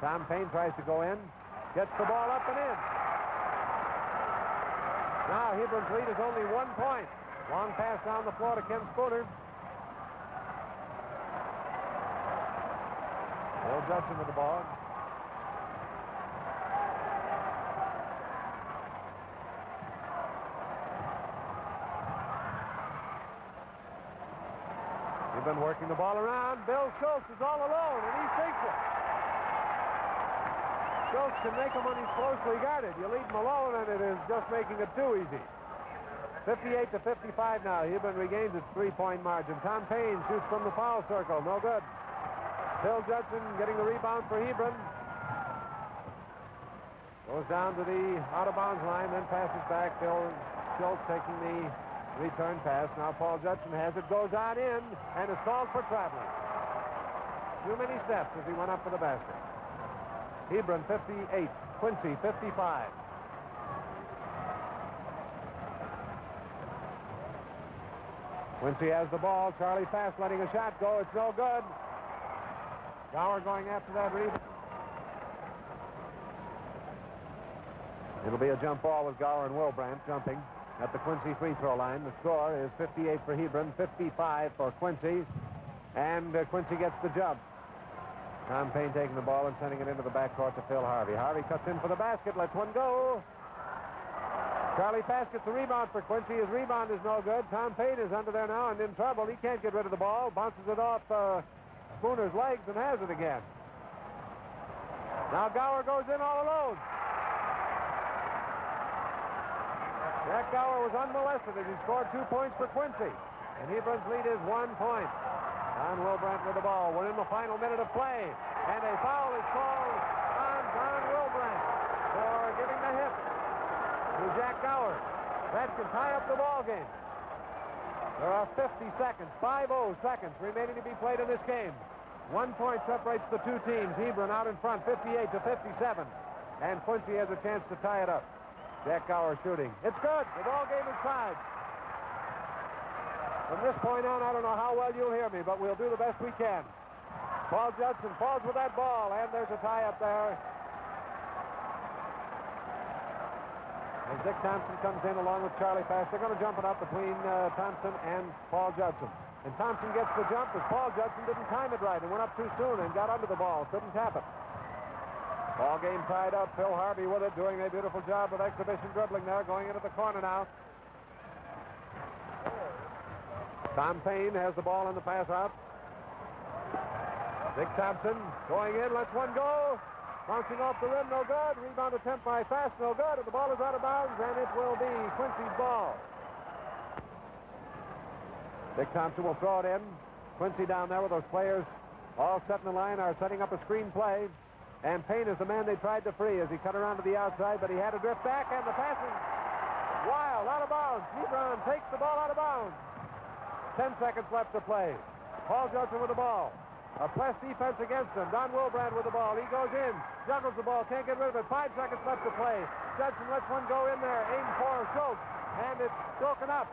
Tom Payne tries to go in. Gets the ball up and in. Now Hebron's lead is only 1 point. Long pass down the floor to Ken Spooner. Bill Judson with the ball. He's been working the ball around. Bill Schultz is all alone, and he sinks it. Schultz can make him when he's closely guarded. You leave him alone, and it is just making it too easy. 58 to 55 now. Hebron regains its 3-point margin. Tom Payne shoots from the foul circle. No good. Phil Judson getting the rebound for Hebron. Goes down to the out-of-bounds line, then passes back. Phil Schultz taking the return pass. Now Paul Judson has it, goes on in, and is called for traveling. Too many steps as he went up for the basket. Hebron 58, Quincy 55. Quincy has the ball. Charlie Fast letting a shot go. It's no good. Gower going after that rebound. It'll be a jump ball with Gower and Wilbrandt jumping at the Quincy free throw line. The score is 58 for Hebron, 55 for Quincy. And Quincy gets the jump. Tom Payne taking the ball and sending it into the backcourt to Phil Harvey. Harvey cuts in for the basket, lets one go. Charlie Fast gets the rebound for Quincy. His rebound is no good. Tom Payne is under there now and in trouble. He can't get rid of the ball. Bounces it off Spooner's legs and has it again. Now Gower goes in all alone. Jack Gower was unmolested as he scored 2 points for Quincy. And Hebron's lead is 1 point. Don Wilbrandt with the ball. We're in the final minute of play. And a foul is called on Don Wilbrandt for giving the hit to Jack Gower. That can tie up the ball game. There are 50 seconds, 50 seconds remaining to be played in this game. 1 point separates the two teams. Hebron out in front, 58 to 57. And Quincy has a chance to tie it up. Jack Gower shooting. It's good. The ball game is tied. From this point on, I don't know how well you'll hear me, but we'll do the best we can. Paul Judson falls with that ball, and there's a tie up there. As Dick Thompson comes in along with Charlie Fast, they're going to jump it up between Thompson and Paul Judson. And Thompson gets the jump as Paul Judson didn't time it right and went up too soon and got under the ball. Couldn't tap it. Ball game tied up. Phil Harvey with it, doing a beautiful job of exhibition dribbling there, going into the corner now. Tom Payne has the ball in the pass out. Dick Thompson going in, lets one go. Bouncing off the rim, no good. Rebound attempt by Fast, no good. And the ball is out of bounds, and it will be Quincy's ball. Dick Thompson will throw it in. Quincy down there with those players all set in the line are setting up a screen play. And Payne is the man they tried to free as he cut around to the outside, but he had to drift back, and the pass is wild, out of bounds. Hebron takes the ball out of bounds. 10 seconds left to play. Paul Judson with the ball. A press defense against him. Don Wilbrandt with the ball. He goes in, juggles the ball, can't get rid of it. 5 seconds left to play. Judson lets one go in there, aims for Schultz, and it's broken up.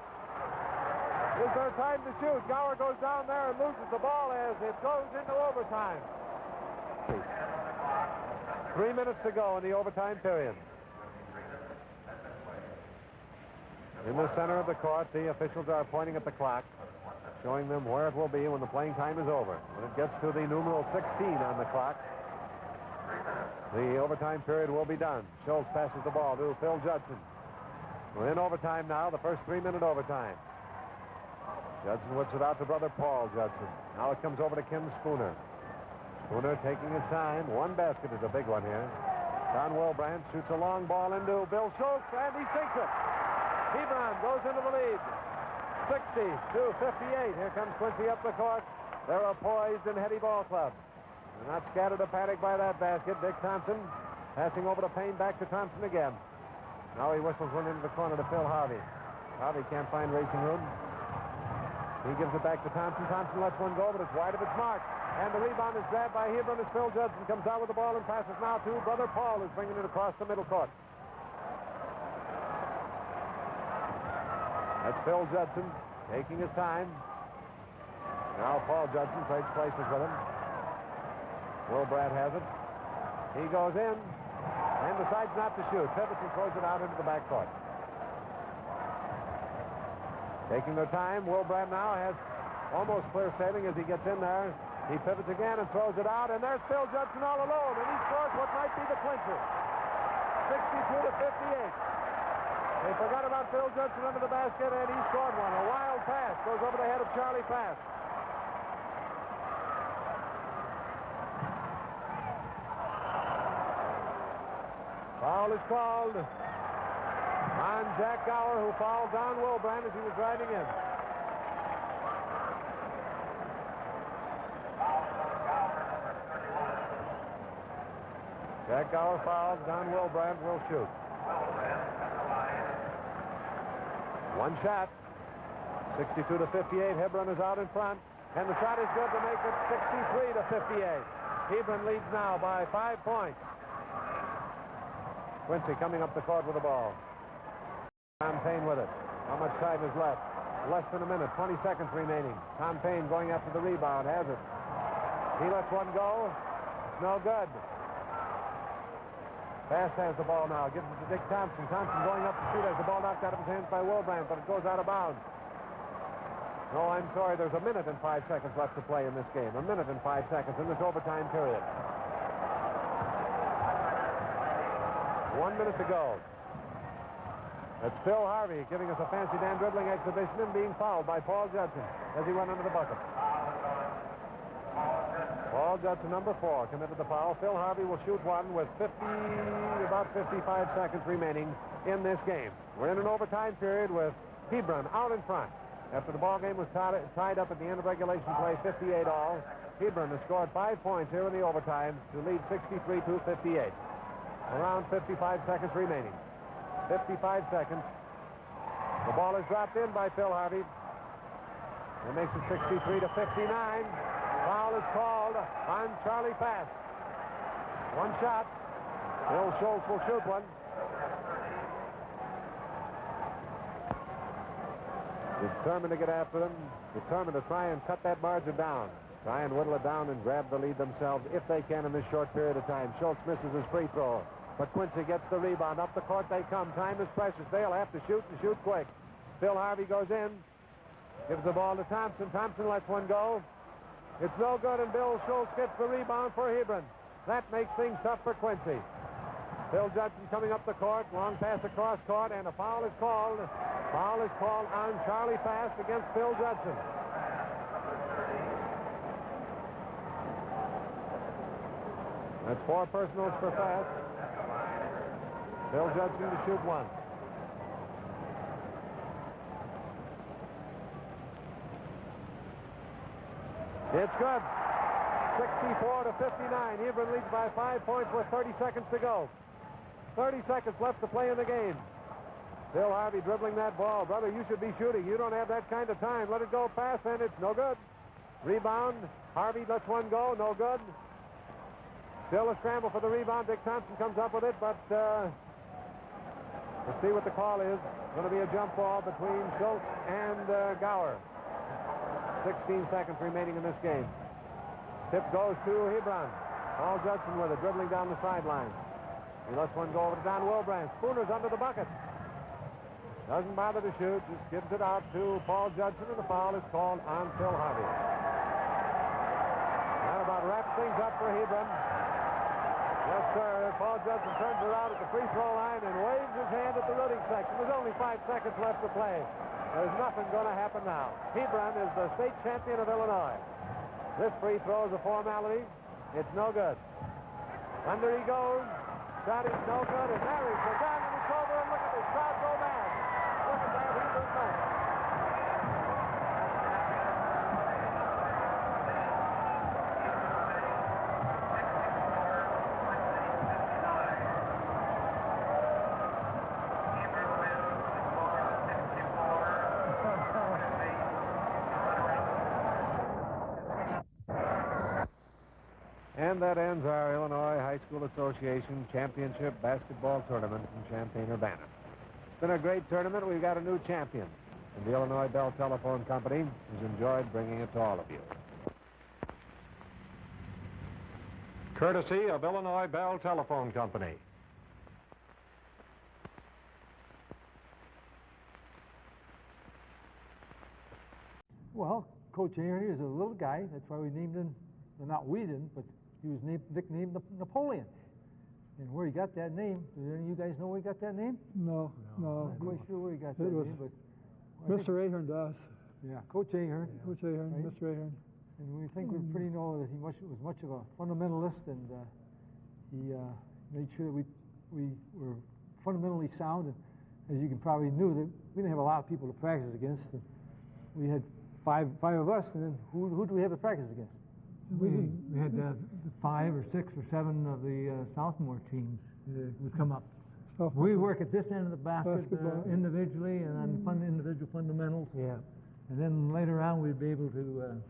Is there time to shoot? Gower goes down there and loses the ball as it goes into overtime. 3 minutes to go in the overtime period. In the center of the court, the officials are pointing at the clock, showing them where it will be when the playing time is over. When it gets to the numeral 16 on the clock, the overtime period will be done. Schultz passes the ball to Phil Judson. We're in overtime now, the first 3-minute overtime. Judson whips it out to brother Paul Judson. Now it comes over to Kim Spooner. Spooner taking his time. One basket is a big one here. Don Wilbrandt shoots a long ball into Bill Schultz, and he sinks it. Hebron goes into the lead. 60 to 58. Here comes Quincy up the court. They're a poised and heady ball club. They're not scattered or panicked by that basket. Dick Thompson passing over to Payne, back to Thompson again. Now he whistles one into the corner to Phil Harvey. Harvey can't find racing room. He gives it back to Thompson. Thompson lets one go, but it's wide of its mark. And the rebound is grabbed by Hebron as Phil Judson comes out with the ball and passes now to brother Paul, who's bringing it across the middle court. That's Phil Judson taking his time. Now Paul Judson trades places with him. Wilbrad has it. He goes in and decides not to shoot. Pivots and throws it out into the backcourt. Taking their time, Wilbrad now has almost clear sailing as he gets in there. He pivots again and throws it out, and there's Phil Judson all alone, and he scores what might be the clincher. 62-58. They forgot about Phil Judson under the basket, and he scored one. A wild pass goes over the head of Charlie Pass. Foul is called on Jack Gower, who fouled Don Wilbrand as he was driving in. Jack Gower fouled. Don Wilbrand will shoot. One shot. 62-58. Hebron is out in front, and the shot is good to make it 63-58. Hebron leads now by 5 points. Quincy coming up the court with the ball. Tom Payne with it. How much time is left? Less than a minute. 20 seconds remaining. Tom Payne going after the rebound. Has it. He lets one go. No good. Bass has the ball now. Gives it to Dick Thompson. Thompson going up to shoot. Has the ball knocked out of his hands by Wilbrand, but it goes out of bounds. No, I'm sorry. There's a minute and 5 seconds left to play in this game. A minute and 5 seconds in this overtime period. 1 minute to go. That's Phil Harvey giving us a fancy Dan dribbling exhibition and being fouled by Paul Judson as he went under the bucket. Paul Judson, number 4, committed the foul. Phil Harvey will shoot one with about 55 seconds remaining in this game. We're in an overtime period with Hebron out in front. After the ball game was tied up at the end of regulation play, 58 all. Hebron has scored 5 points here in the overtime to lead 63-58. Around 55 seconds remaining. 55 seconds. The ball is dropped in by Phil Harvey. It makes it 63-59. Foul is called on Charlie Pass. One shot. Bill Schultz will shoot one. Determined to get after them. Determined to try and cut that margin down. Try and whittle it down and grab the lead themselves if they can in this short period of time. Schultz misses his free throw, but Quincy gets the rebound. Up the court they come. Time is precious. They'll have to shoot and shoot quick. Phil Harvey goes in, gives the ball to Thompson. Thompson lets one go. It's no good, and Bill Schultz gets the rebound for Hebron. That makes things tough for Quincy. Phil Judson coming up the court. Long pass across court, and a foul is called. Foul is called on Charlie Fast against Phil Judson. That's 4 personals for Fast. Phil Judson to shoot one. It's good. 64-59. Hebron leads by 5 points with 30 seconds to go. 30 seconds left to play in the game. Phil Harvey dribbling that ball. Brother, you should be shooting. You don't have that kind of time. Let it go pass, and it's no good. Rebound. Harvey lets one go. No good. Still a scramble for the rebound. Dick Thompson comes up with it, but let's see what the call is. It's going to be a jump ball between Schultz and Gower. 16 seconds remaining in this game. Tip goes to Hebron. Paul Judson with it, dribbling down the sideline. He lets one go over to Don Wilbrand. Spooner's under the bucket. Doesn't bother to shoot, just gives it out to Paul Judson, and the foul is called on Phil Harvey. That about wraps things up for Hebron. Yes, sir. Paul Judson turns around at the free throw line and waves his hand at the rooting section. There's only 5 seconds left to play. There's nothing going to happen now. Hebron is the state champion of Illinois. This free throw is a formality. It's no good. Under he goes. Shot is no good, and there he's done, and it's over, and look at this crowd go mad. Look at that, Hebron match. And that ends our Illinois High School Association Championship Basketball Tournament in Champaign-Urbana. It's been a great tournament. We've got a new champion. And the Illinois Bell Telephone Company has enjoyed bringing it to all of you. Courtesy of Illinois Bell Telephone Company. Well, Coach Ahern is a little guy. That's why we named him, well, not we didn't, but he was nicknamed Napoleon. And where he got that name, do any of you guys know where he got that name? No. I'm not quite sure where he got that name, but... Mr. Ahern to us. Yeah, Coach Ahern. Yeah. Coach Ahern, right? Mr. Ahern. And we think we pretty know that he was much of a fundamentalist, and he made sure that we were fundamentally sound. And as you can probably knew, that we didn't have a lot of people to practice against. And we had five of us, and then who do we have to practice against? We had 5 or 6 or 7 of the sophomore teams would come up. We work at this end of the basket individually and on individual fundamentals. Yeah. And then later on, we'd be able to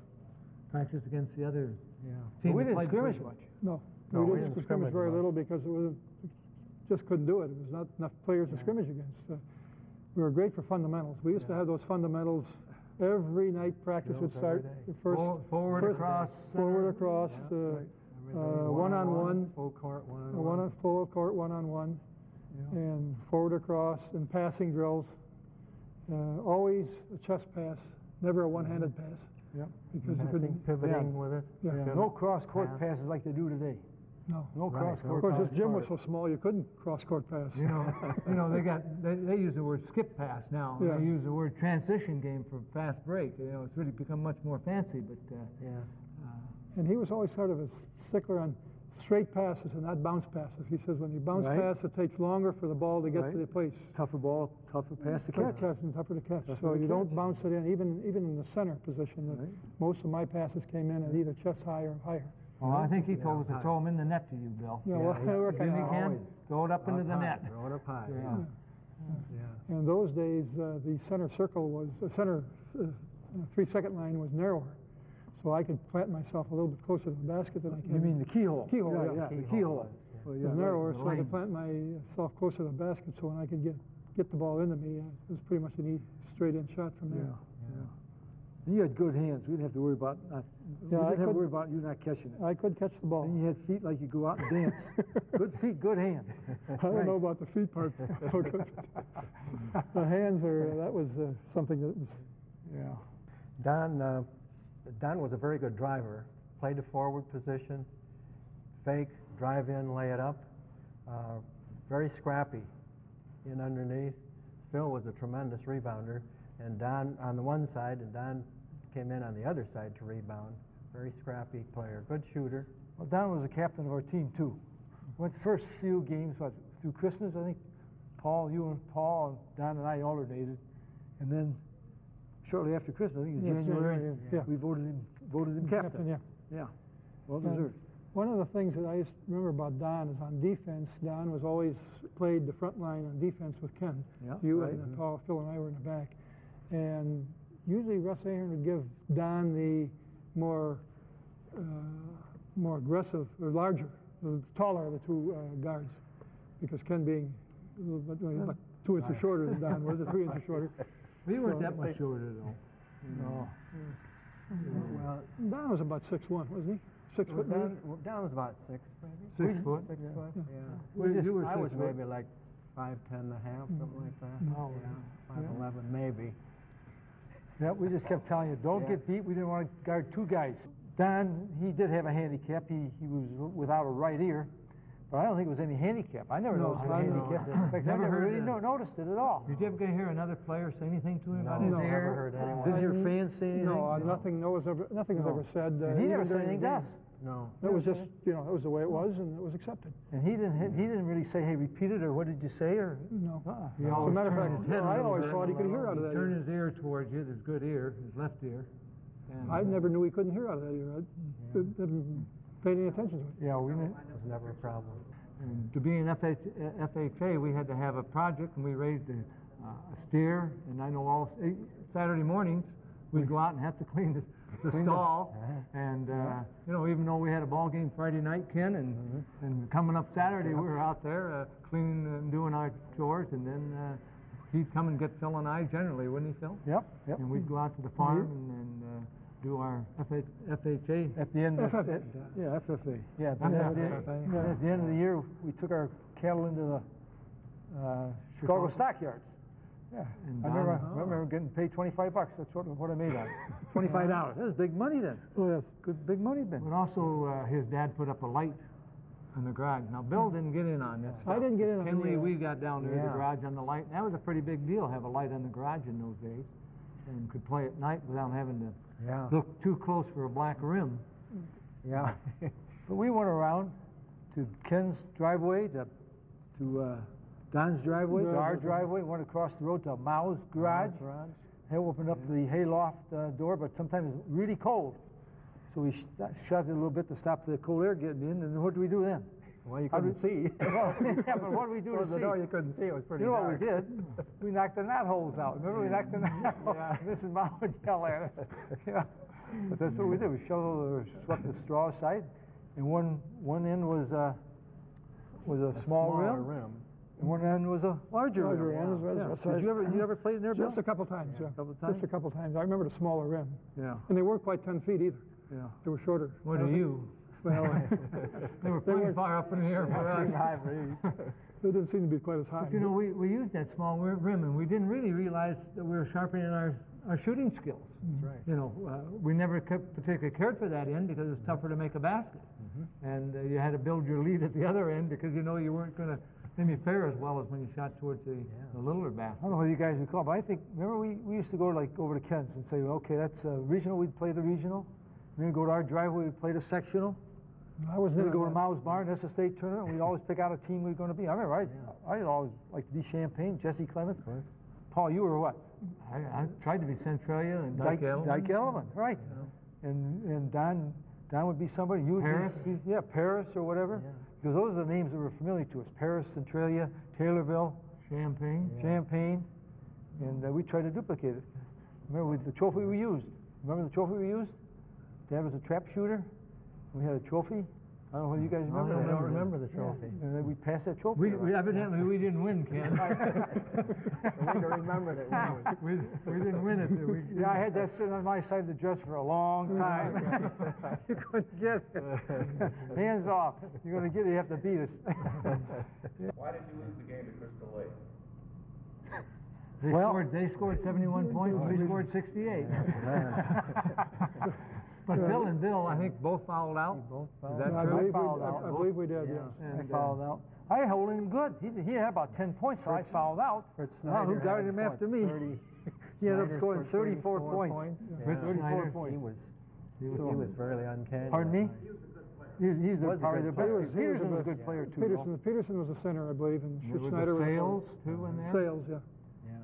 practice against the other team. We didn't scrimmage much. No, we didn't scrimmage very little because just couldn't do it. It was not enough players to scrimmage against. We were great for fundamentals. We used to have those fundamentals every night. Practice would start. Forward across, one-on-one, full court, one-on-one, full court, one-on-one. And forward across and passing drills. Always a chest pass, never a one-handed pass. Yeah. Because pivoting with it. Yeah. No cross-court passes like they do today. No cross-court. Of course, this gym was so small you couldn't cross-court pass. You know, they use the word skip pass now. Yeah. They use the word transition game for fast break. You know, it's really become much more fancy. But and he was always sort of a stickler on straight passes and not bounce passes. He says when you bounce pass, it takes longer for the ball to get to the place. Tougher ball, tougher pass to catch. And tougher to catch. So you don't bounce it in, even in the center position. Most of my passes came in at either chest high or higher. Well, I think he told us to throw them in the net to you, Bill. Throw it up into the net. Throw it up high. In those days, the center circle was, the center 3-second line was narrower. So I could plant myself a little bit closer to the basket than I can. You mean the keyhole? Keyhole, yeah. The keyhole. It was narrower, so I could plant myself closer to the basket, so when I could get the ball into me, it was pretty much a straight-in shot from there. And you had good hands. We didn't have to worry about we didn't have to worry about you not catching it. I could catch the ball. And you had feet like you go out and dance. Good feet, good hands. I don't know about the feet part. So good. The hands that was something that was. Yeah. Don was a very good driver. Played the forward position, fake, drive in, lay it up. Very scrappy in underneath. Phil was a tremendous rebounder. And Don on the one side, and Don came in on the other side to rebound. Very scrappy player, good shooter. Well, Don was the captain of our team too. Went the first few games through Christmas, I think. You and Paul, and Don and I alternated, and then shortly after Christmas, I think in January, we voted him captain. Yeah, well deserved. One of the things that I used to remember about Don is on defense. Don was always played the front line on defense with Ken. And Paul, Phil, and I were in the back. And usually Russ Ahern would give Don the more aggressive, or larger, the taller of the two guards, because Ken being about 2 inches shorter than Don was, or 3 inches shorter. We weren't that much shorter, though. No. Well, Don was about 6'1", wasn't he? 6 foot. Don was about 6, maybe. 6 foot. 6 foot. Yeah. I was maybe like 5'10" and a half, something like that. Oh, 5'11", maybe. Yeah, we just kept telling you, don't get beat. We didn't want to guard 2 guys. Don, he did have a handicap. He was without a right ear, but I don't think it was any handicap. I never noticed a handicap. In fact, I never really noticed it at all. Did you ever hear another player say anything to him about his ear? No, never heard anyone. Didn't hear fans say anything? No, nothing was ever said. He never said anything to us. No. It was just, it was the way it was, and it was accepted. And he didn't really say, hey, repeat it, or what did you say, or? No. As a matter of fact, I always thought he could hear out of that ear. Turn his ear towards you, his good ear, his left ear. I never knew he couldn't hear out of that ear. I didn't pay any attention to it. Yeah, it was never a problem. And to be in FHA, we had to have a project, and we raised a steer. And I know all Saturday mornings, we'd go out and have to clean the stall. And, you know, even though we had a ball game Friday night, Ken, and coming up Saturday, we were out there cleaning and doing our chores, and then he'd come and get Phil and I generally, wouldn't he, Phil? Yep. And we'd go out to the farm and do our FHA. At the end of FFA. Yeah, at the end of the year, we took our cattle into the Chicago stockyards. Yeah, And I remember getting paid $25. That's what I made on it. $25. That was big money then. Oh, yes. Good big money then. But also, his dad put up a light in the garage. Now, Bill didn't get in on this. I didn't get in on Henry, we got down there to the garage on the light. That was a pretty big deal, have a light in the garage in those days, and could play at night without having to look too close for a black rim. Yeah. But we went around to Ken's driveway, to Don's driveway, to our driveway, went across the road to Mao's garage. He opened up the hayloft door, but sometimes it's really cold. So we shut it a little bit to stop the cold air getting in, and what do we do then? Well, you couldn't see. Well, yeah, but what do we do to see? The door you couldn't see, it was pretty dark. dark. You know what we did? We knocked the knot holes out. Remember, we knocked the knot holes? Mrs. Mao would yell at us. Yeah. But that's what we did. We swept the straw aside, and one end was a small rim. And one end was a larger rim. Did you ever play in there, Bill? Just a couple times, yeah. Couple times? Just a couple times. I remember the smaller rim. Yeah. And they weren't quite 10 feet either. Yeah. They were shorter. What are you? Well, they were pretty far up in the air for us. They didn't seem to be quite as high. But you know, we used that small rim, and we didn't really realize that we were sharpening our shooting skills. That's right. You know, we never particularly cared for that end because it was tougher to make a basket. And you had to build your lead at the other end because you know you weren't going to maybe fare as well as when you shot towards the littler basket. I don't know what you guys recall, but I think, remember we used to go like over to Ken's and say, well, okay, that's regional, we'd play the regional. Then we'd go to our driveway, we'd play the sectional. Then we'd go to Mao's barn, that's a state tournament, and we'd always pick out a team we were going to be. I remember I always liked to be Champaign, Jesse Clements. Paul, you were what? I tried to be Centralia and Dyke Elliman, right. And Don would be somebody. You would Paris? Be Paris or whatever. Yeah. Because those are the names that were familiar to us. Paris, Centralia, Taylorville, Champaign, and we tried to duplicate it. Remember the trophy we used? Remember the trophy we used? Dad was a trap shooter. We had a trophy. I don't know whether you guys remember. I don't remember the trophy. And then we passed that trophy. Evidently we didn't win, Ken. We remembered it. We didn't win it. Yeah, I had that sitting on my side of the dresser for a long time. You couldn't get it. Hands off. You're going to get it, you have to beat us. Why did you lose the game to Crystal Lake? They scored 71 points, we scored 68. But Phil and Bill, I think, both fouled out. Is that true? I believe we did, yes. I fouled out. I holding him good. He had about 10 points, so I fouled out. Who guarded him after me? He ended up scoring 34 points. Yeah. 34 points. He was fairly uncanny. Pardon me? He's probably the best. Peterson was a good player, too. Peterson was the center, I believe, and Schneider was Sales, too, in there? Sales, yeah.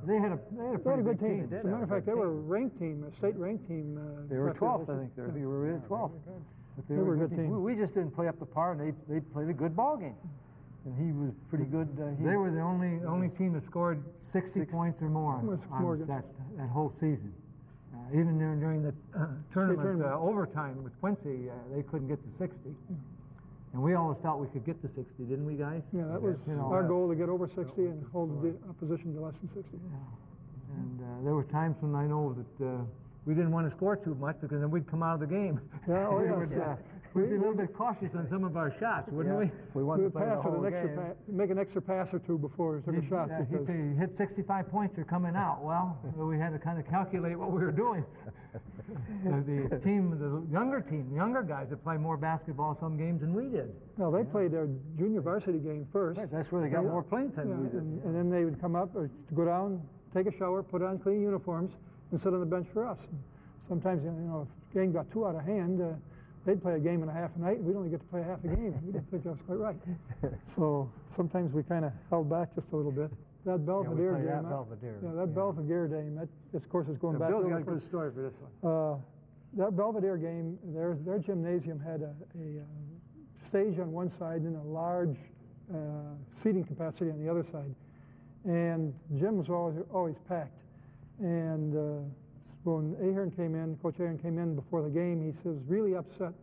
They had a pretty good team. As a matter of fact, they were a ranked team, a state ranked team. They were 12th, I think. They were rated 12th. But they were a good team. We just didn't play up the par, and they played a good ball game. And he was pretty good. They were the only team that scored 60 points or more on that whole season. Even during the tournament overtime with Quincy, they couldn't get to 60. And we always thought we could get to 60, didn't we, guys? Yeah, that was our goal, to get over 60 and hold the opposition to less than 60. Yeah. And there were times when I know that we didn't want to score too much because then we'd come out of the game. Yeah, yes. We'd be a little bit cautious on some of our shots, wouldn't we? We would pass it make an extra pass or two before we took a shot. He'd say, you hit 65 points, you're coming out. Well, we had to kind of calculate what we were doing. The younger guys that play more basketball some games than we did. Well, they played their junior varsity game first. Right, that's where they got more playing time than we did. And then they would come up or go down, take a shower, put on clean uniforms, and sit on the bench for us. Sometimes, if the game got too out of hand, they'd play a game and a half a night, and we'd only get to play half a game. We didn't think that was quite right. So sometimes we kind of held back just a little bit. That Belvedere game. That Belvedere game, that, of course, is going back. Bill's got a good story for this one. That Belvedere game, their gymnasium had a stage on one side and a large seating capacity on the other side. And gym was always packed. And when Ahern came in, Coach Ahern came in before the game, he was really upset.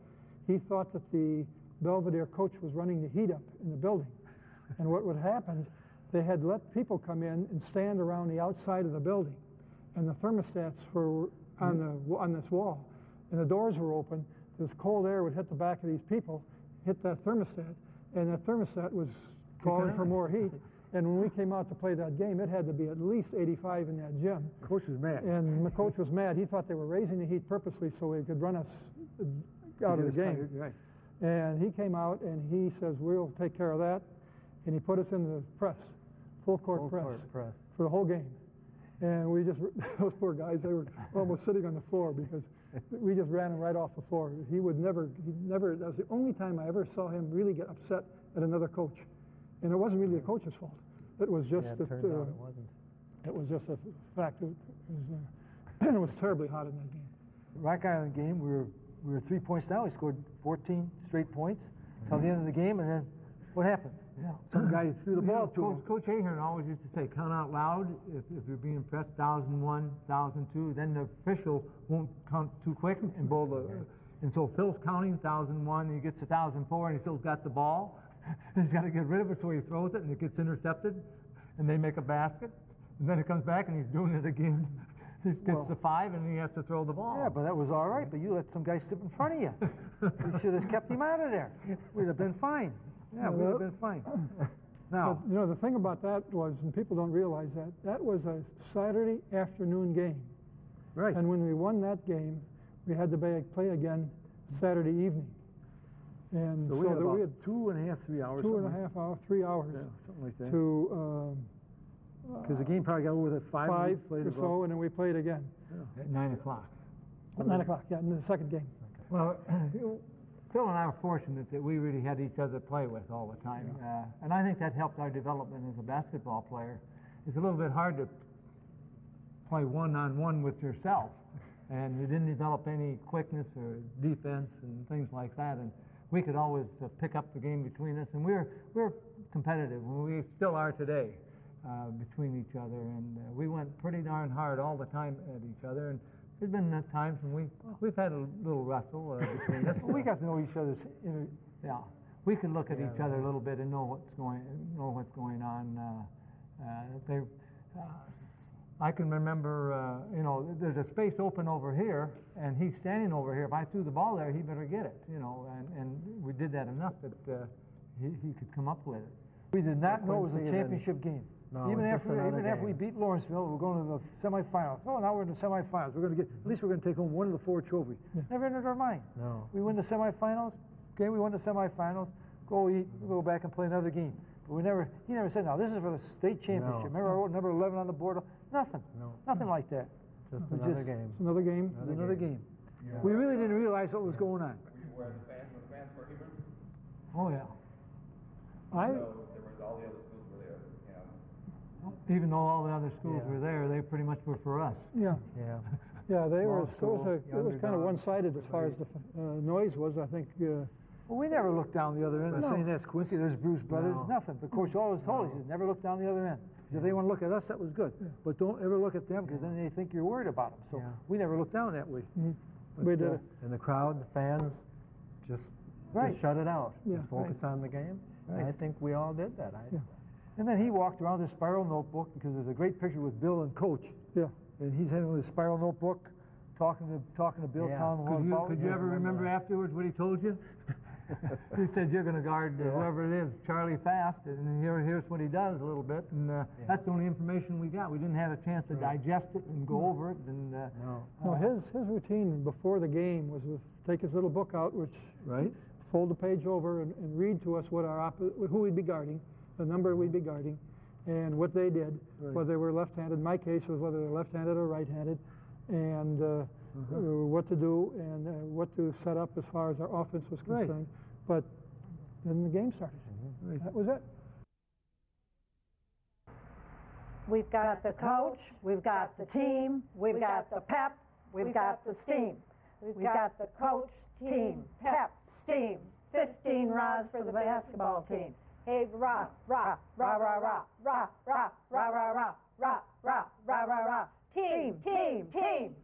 He thought that the Belvedere coach was running the heat up in the building. And what would happen, they had let people come in and stand around the outside of the building. And the thermostats were on this wall. And the doors were open. This cold air would hit the back of these people, hit that thermostat, and that thermostat was calling for more heat. And when we came out to play that game, it had to be at least 85 in that gym. Coach was mad. And the coach was mad. He thought they were raising the heat purposely so he could run us out of the game. Right. And he came out and he says, we'll take care of that. And he put us in the press, full court press for the whole game. And we just, those poor guys, they were almost sitting on the floor because we just ran him right off the floor. He never, that was the only time I ever saw him really get upset at another coach. And it wasn't really the coach's fault. It was just it turned out it wasn't. It was just a fact. It was terribly hot in that game. Rock Island game, we were 3 points down. We scored 14 straight points until the end of the game, and then what happened? Yeah. Some guy threw the ball to him. Coach Ahern always used to say, count out loud if you're being pressed, 1,001, 1,002. Then the official won't count too quick and bowl the. And so Phil's counting 1,001, and he gets to 1,004, and he still's got the ball. He's got to get rid of it, so he throws it, and it gets intercepted, and they make a basket. And then it comes back, and he's doing it again. He gets to 5, and he has to throw the ball. Yeah, but that was all right. But you let some guy step in front of you. You should have kept him out of there. We'd have been fine. Yeah, we'd have been fine. Now, but, you know, the thing about that was, and people don't realize that was a Saturday afternoon game. Right. And when we won that game, we had to play again Saturday evening. And so we had 2.5, 3 hours. 2.5 hours, 3 hours. Yeah, something like that. To because the game probably got over at 5 or so, and then we played again. Yeah. At 9 o'clock. At 9 o'clock, yeah, in the second game. Well, Phil and I were fortunate that we really had each other to play with all the time. Yeah. And I think that helped our development as a basketball player. It's a little bit hard to play one-on-one with yourself. And you didn't develop any quickness or defense and things like that. And we could always pick up the game between us. And we were competitive, and we still are today between each other. And we went pretty darn hard all the time at each other. And there's been times when we've had a little wrestle between us. We got to know each other's. Yeah, we could look at each other a little bit and know what's going on. I can remember, you know, there's a space open over here, and he's standing over here. If I threw the ball there, he better get it, you know. And we did that enough that he could come up with it. We did not know it was a championship game. No, even after we beat Lawrenceville, we're going to the semifinals. Oh, now we're in the semifinals. We're going to at least we're going to take home one of the 4 trophies. Yeah. Never entered our mind. No. We win the semifinals. Okay, we won the semifinals. Go eat. We'll go back and play another game. But he never said, "Now this is for the state championship." No. Remember, I wrote number 11 on the board. Nothing. No. Nothing like that. Just another game. It's another game. Another game. Yeah. We really didn't realize what was going on. Were the fans for Hebron? Oh yeah. All the other schools were there. Yeah. Even though all the other schools were there, they pretty much were for us. Yeah. Yeah. Yeah, they were. It was kind of one-sided as far as the noise was. I think. Well, we never looked down the other end and saying that's Quincy, there's Bruce Brothers, nothing. But Coach always told us, he said, never look down the other end. He said, if they want to look at us, that was good. Yeah. But don't ever look at them because then they think you're worried about them. So we never looked down that way. Mm-hmm. But, we did. And the crowd, the fans, just shut it out. Yeah. Just focus on the game. Right. I think we all did that. And then he walked around this spiral notebook because there's a great picture with Bill and Coach. Yeah. And he's in with his spiral notebook, talking to Bill. Could you ever remember afterwards what he told you? He said, you're going to guard whoever it is, Charlie Fast, and here's what he does a little bit. And that's the only information we got. We didn't have a chance to digest it and go over it. And no, his routine before the game was to take his little book out, which fold the page over and read to us what who we'd be guarding, the number we'd be guarding, and what they did, whether they were left-handed. In my case, was whether they're left-handed or right-handed, and what to do and what to set up as far as our offense was concerned. But then the game started. That was it. We've got the coach, we've got the team, we've got the pep, we've got the steam. We've got the coach, team, pep, steam. 15 rahs for the basketball team. Hey, rah, rah, rah, rah, rah, rah, rah, rah, rah, rah, rah, rah, rah, rah, rah. Team, team, team.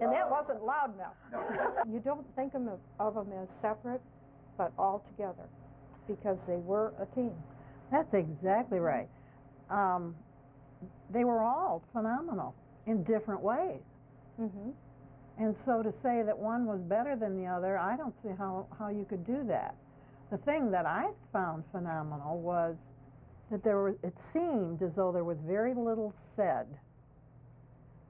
And that wasn't loud enough. You don't think of them as separate, but all together, because they were a team. That's exactly right. They were all phenomenal in different ways. Mm-hmm. And so to say that one was better than the other, I don't see how you could do that. The thing that I found phenomenal was that it seemed as though there was very little said.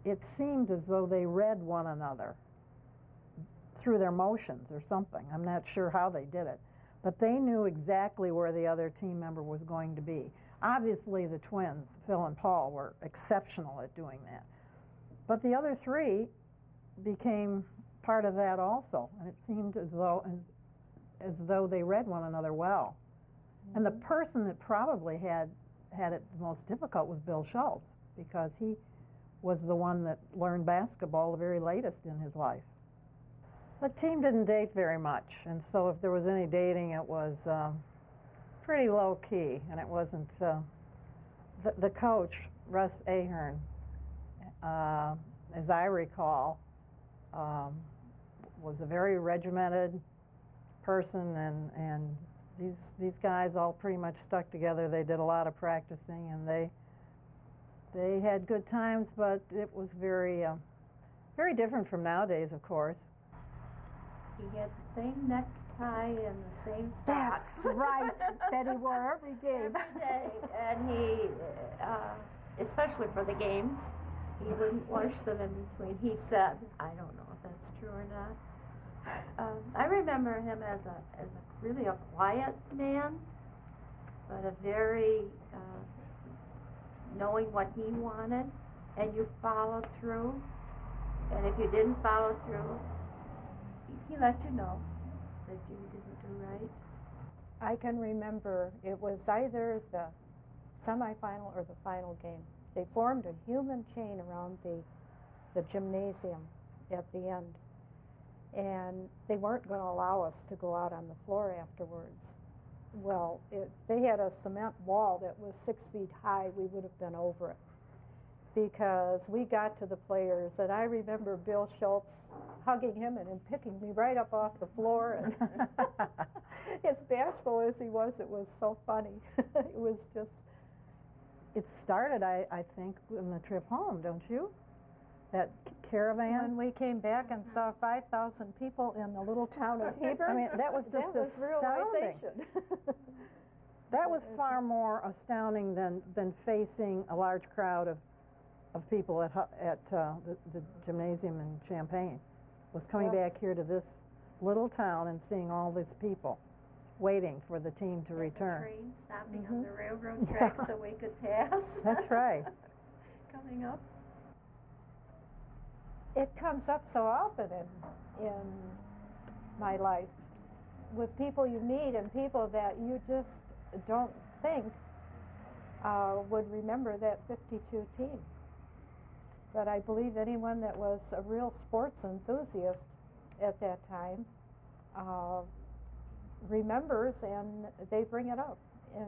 It seemed as though they read one another through their motions or something. I'm not sure how they did it. But they knew exactly where the other team member was going to be. Obviously, the twins, Phil and Paul, were exceptional at doing that. But the other three became part of that also, and it seemed as though they read one another well. Mm-hmm. And the person that probably had it the most difficult was Bill Schultz, because he was the one that learned basketball the very latest in his life. The team didn't date very much, and so if there was any dating, it was pretty low key, and it wasn't. The coach, Russ Ahern, as I recall, was a very regimented person, and these guys all pretty much stuck together. They did a lot of practicing, and they had good times, but it was very different from nowadays, of course. He had the same necktie and the same socks. That's right, that he wore every game. Every day. And he, especially for the games, he wouldn't wash them in between. He said, I don't know if that's true or not. I remember him as a really a quiet man, but a very knowing what he wanted, and you followed through. And if you didn't follow through, he let you know that you didn't do right. I can remember it was either the semifinal or the final game. They formed a human chain around the gymnasium at the end. And they weren't going to allow us to go out on the floor afterwards. Well, they had a cement wall that was 6 feet high. We would have been over it, because we got to the players, and I remember Bill Schultz hugging him and picking me right up off the floor. And as bashful as he was, it was so funny. It was just... It started, I think, in the trip home, don't you? That caravan? When we came back and saw 5,000 people in the little town of Hebron. I mean, that was just astounding. That was far more astounding than facing a large crowd of people at the gymnasium in Champaign. Was coming back here to this little town and seeing all these people waiting for the team to return. The train stopping on the railroad track so we could pass. That's right. Coming up. It comes up so often in my life, with people you meet and people that you just don't think would remember that 52 team. But I believe anyone that was a real sports enthusiast at that time remembers, and they bring it up in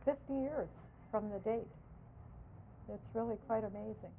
50 years from the date. It's really quite amazing.